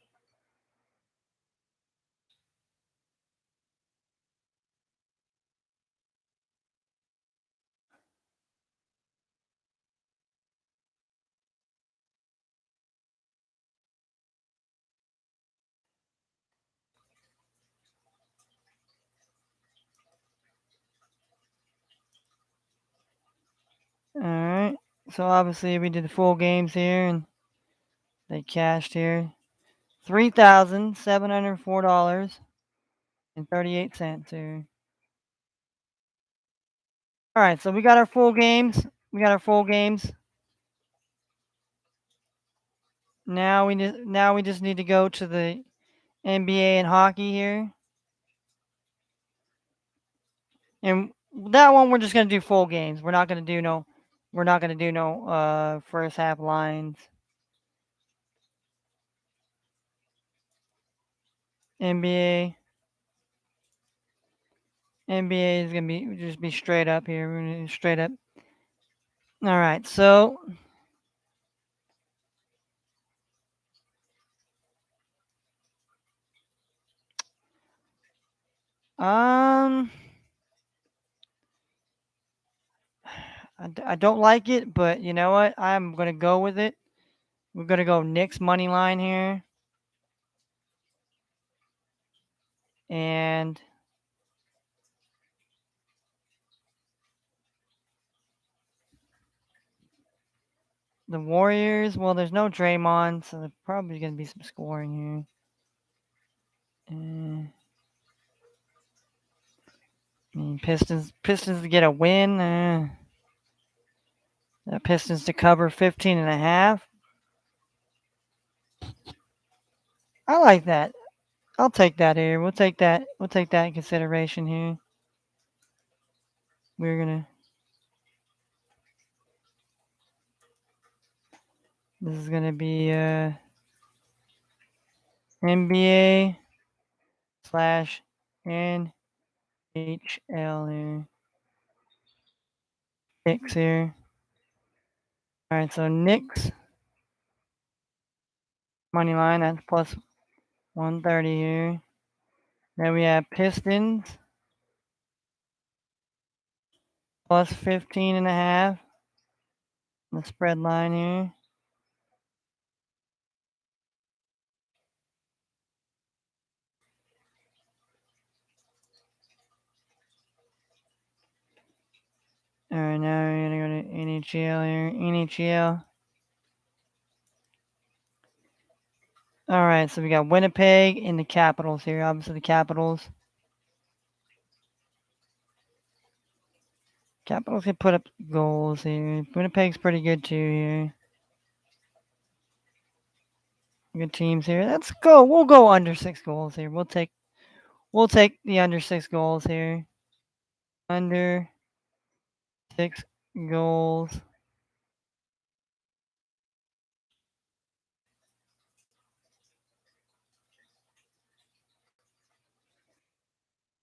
Alright. So obviously we did the full games here and they cashed here. $3,704.38 here. Alright, so we got our full games. We got our full games. Now we just need to go to the NBA and hockey here. And that one we're just gonna do full games. We're not gonna do no first half lines. NBA. NBA is gonna be straight up here. We're gonna straight up. All right, so um, I don't like it, but you know what? I'm gonna go with it. We're gonna go Knicks money line here. And the Warriors, well, there's no Draymond, so there's probably going to be some scoring here. I mean, Pistons to get a win. The Pistons to cover 15.5. I like that. I'll take that here. We'll take that. We'll take that in consideration here. We're gonna. This is gonna be NBA slash NHL here. Knicks here. All right, so Knicks money line, that's plus 130 here. Then we have Pistons plus 15.5. The spread line here. All right, now we're gonna go to NHL here. NHL. All right, so we got Winnipeg and the Capitals here. Obviously, the Capitals. Capitals can put up goals here. Winnipeg's pretty good too here. Good teams here. Let's go. We'll go under 6 goals here. We'll take the under 6 goals here. Under 6 goals.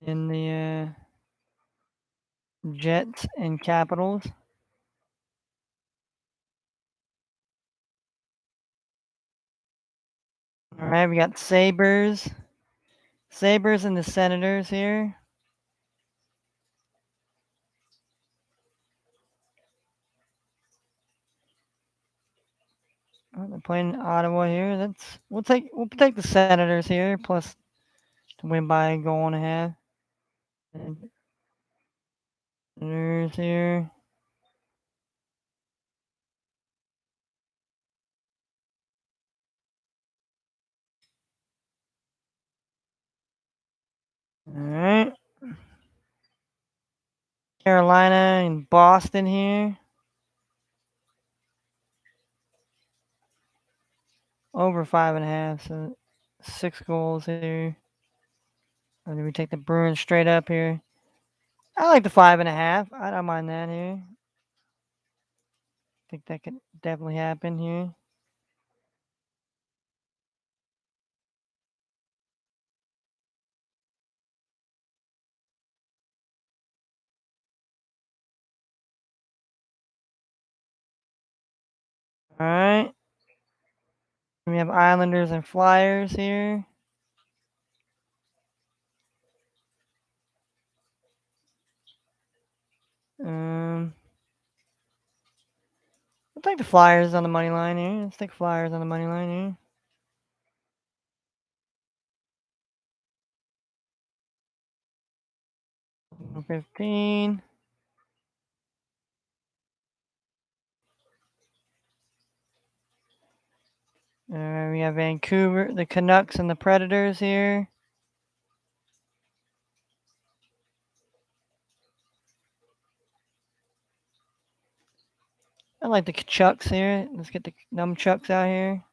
In the Jets and Capitals. All right, we got Sabres and the Senators here. Oh, they're playing Ottawa here. We'll take the Senators here plus to win by a goal and a half. And Senators here. All right. Carolina and Boston here. Over 5.5, so 6 goals here. And then we take the Bruins straight up here. I like the 5.5. I don't mind that here. I think that could definitely happen here. All right. We have Islanders and Flyers here. I'll take the Flyers on the money line here. Let's take Flyers on the money line here. 15. We have Vancouver, the Canucks, and the Predators here. I like the Chucks here. Let's get the Numchucks out here.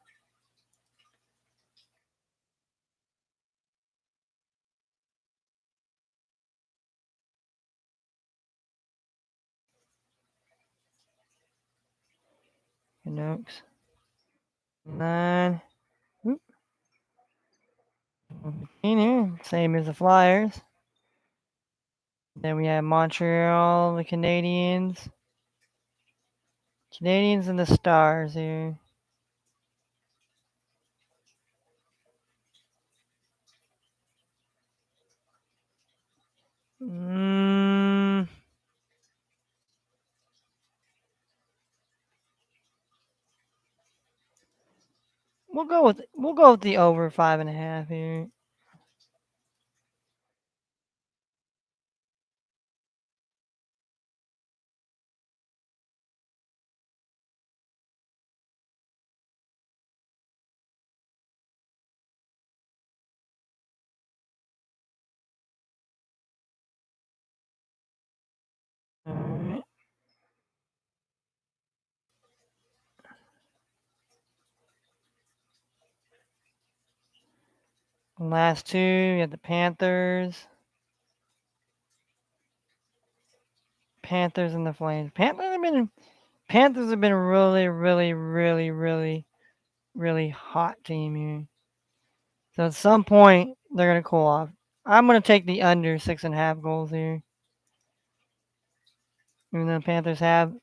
Canucks. 9. Oop. 15 here. Same as the Flyers. Then we have Montreal, the Canadiens. Canadiens and the Stars here. We'll go with the over 5.5 here. Last two, you have the Panthers. Panthers and the Flames. Panthers have been a really, really, really, really, really hot team here. So at some point they're gonna cool off. I'm gonna take the under 6.5 goals here. Even though the Panthers have,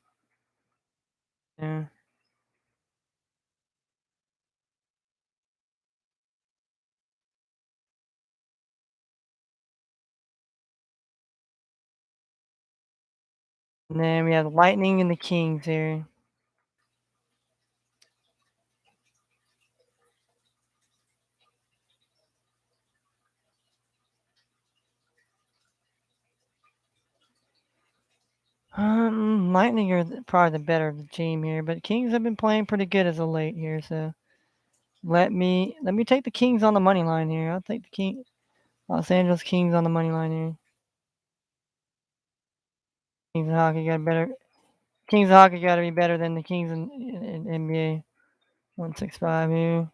yeah. And then we have the Lightning and the Kings here. Lightning are probably the better of the team here, but Kings have been playing pretty good as of late here. So let me take the Kings on the money line here. I'll take the Los Angeles Kings on the money line here. Kings of hockey got better. Kings of hockey got to be better than the Kings in NBA. 165 here.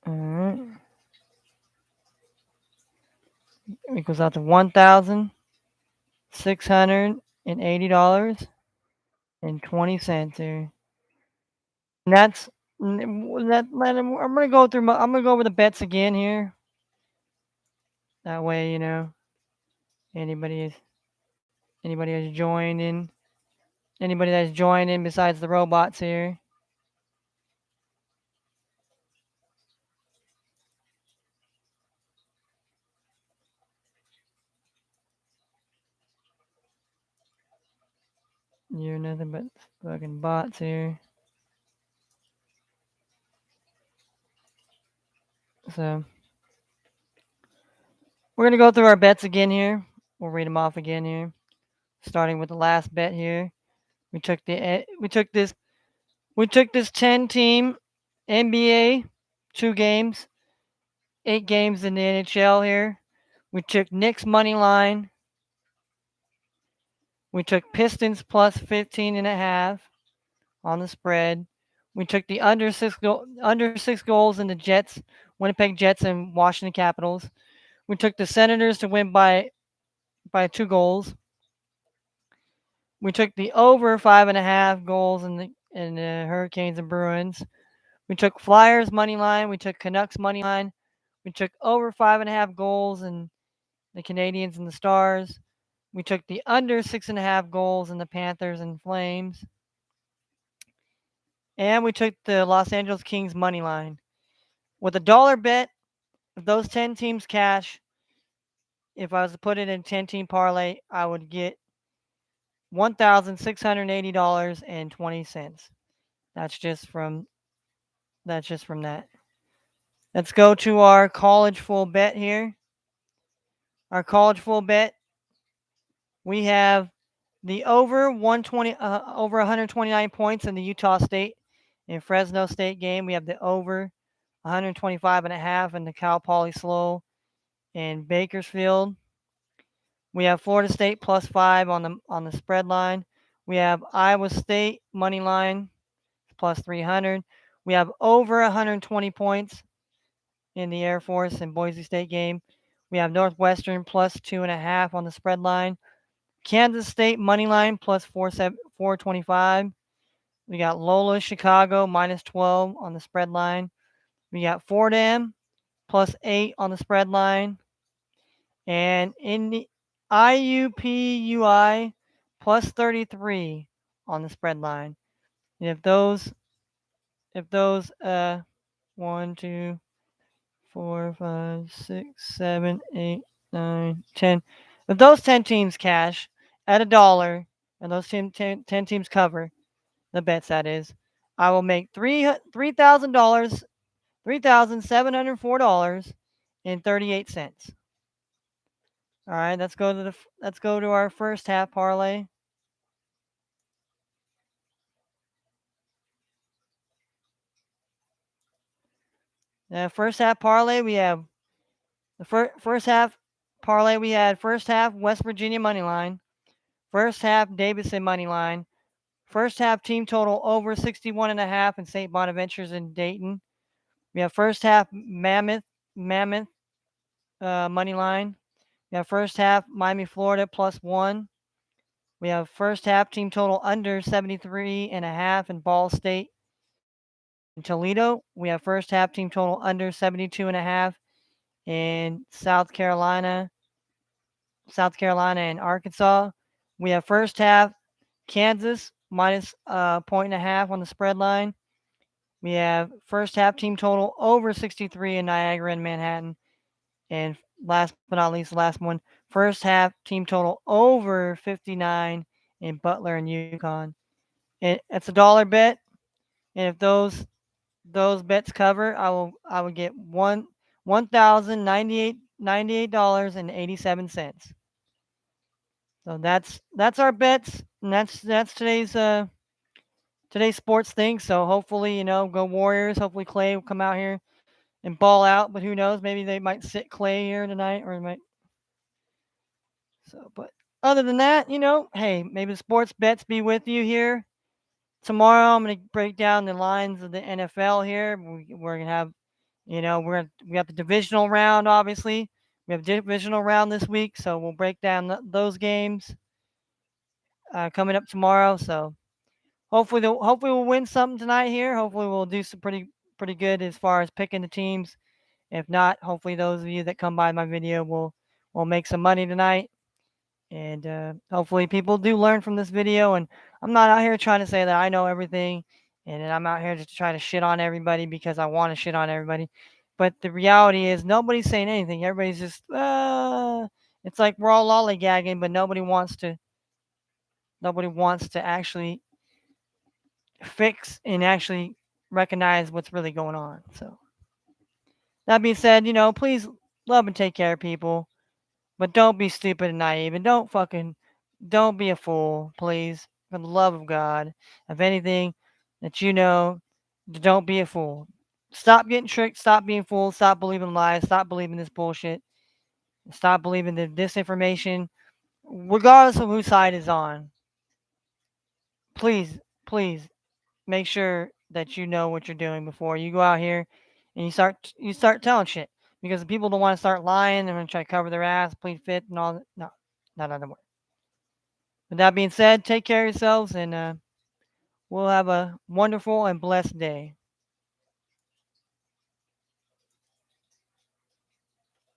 All right. Equals out to $1,680.20 here. And that's that. I'm gonna go through. I'm gonna go over the bets again here. That way, anybody is anybody has joined in. Anybody that's joined in besides the robots here. You're nothing but fucking bots here. So we're gonna go through our bets again here. We'll read them off again here. Starting with the last bet here. We took this 10-team NBA, 2 games, 8 games in the NHL here. We took Knicks money line. We took Pistons plus 15.5 on the spread. We took the under 6 goals in the Winnipeg Jets and Washington Capitals. We took the Senators to win by 2 goals. We took the over 5.5 goals in the Hurricanes and Bruins. We took Flyers money line. We took Canucks money line. We took over 5.5 goals in the Canadiens and the Stars. We took the under 6.5 goals in the Panthers and Flames. And we took the Los Angeles Kings money line. With a dollar bet, if those 10 teams cash, if I was to put it in 10-team parlay, I would get $1,680.20. That's just from that. Let's go to our college full bet here. Our college full bet, we have the over 129 points in the Utah State and Fresno State game. We have the over 125.5 in the Cal Poly SLO in Bakersfield. We have Florida State plus 5 on the spread line. We have Iowa State money line plus 300. We have over 120 points in the Air Force and Boise State game. We have Northwestern plus 2.5 on the spread line. Kansas State money line plus 425. We got Lola Chicago minus 12 on the spread line. We got Fordham plus 8 on the spread line. And in the IUPUI plus 33 on the spread line. And if those 1, 2, 4, 5, 6, 7, 8, 9, 10. If those 10 teams cash at $1 and those 10 teams cover the bets, that is, I will make $3,000, $3,704.38. All right, let's go to our first half parlay. First half parlay, we have the first half parlay. We had first half West Virginia money line, first half Davidson money line, first half team total over 61.5 in St. Bonaventure's in Dayton. We have first half Mammoth money line. We have first half Miami, Florida +1. We have first half team total under 73.5 in Ball State in Toledo. We have first half team total under 72.5 in South Carolina and Arkansas. We have first half Kansas minus .5 on the spread line. We have first half team total over 63 in Niagara and Manhattan. And last but not least, the last one, first half team total over 59 in Butler and Yukon. It's a dollar bet, and if those bets cover, I will get $1,098.87. So that's our bets, and that's today's sports thing. So hopefully, go Warriors. Hopefully Clay will come out here and ball out. But who knows? Maybe they might sit Clay here tonight, or might. So, but other than that, hey, maybe the sports bets be with you here tomorrow. I'm gonna break down the lines of the NFL here. We're gonna have, we have the divisional round. Obviously, we have divisional round this week, so we'll break down those games coming up tomorrow. So hopefully we'll win something tonight here. Hopefully we'll do some pretty good as far as picking the teams. If not, hopefully those of you that come by my video will make some money tonight. And hopefully people do learn from this video. And I'm not out here trying to say that I know everything, and I'm out here to try to shit on everybody because I want to shit on everybody. But the reality is nobody's saying anything. Everybody's just it's like we're all lollygagging, but nobody wants to actually fix and actually recognize what's really going on. So that being said, please love and take care of people, but don't be stupid and naive, and don't be a fool, please, for the love of God. If anything that don't be a fool. Stop getting tricked. Stop being fooled. Stop believing lies. Stop believing this bullshit. Stop believing the disinformation, regardless of whose side is on. Please make sure that you know what you're doing before you go out here and you start telling shit, because people don't want to start lying. They're going to try to cover their ass, plead fit, and all that. No, not anymore. With that being said, take care of yourselves, and we'll have a wonderful and blessed day.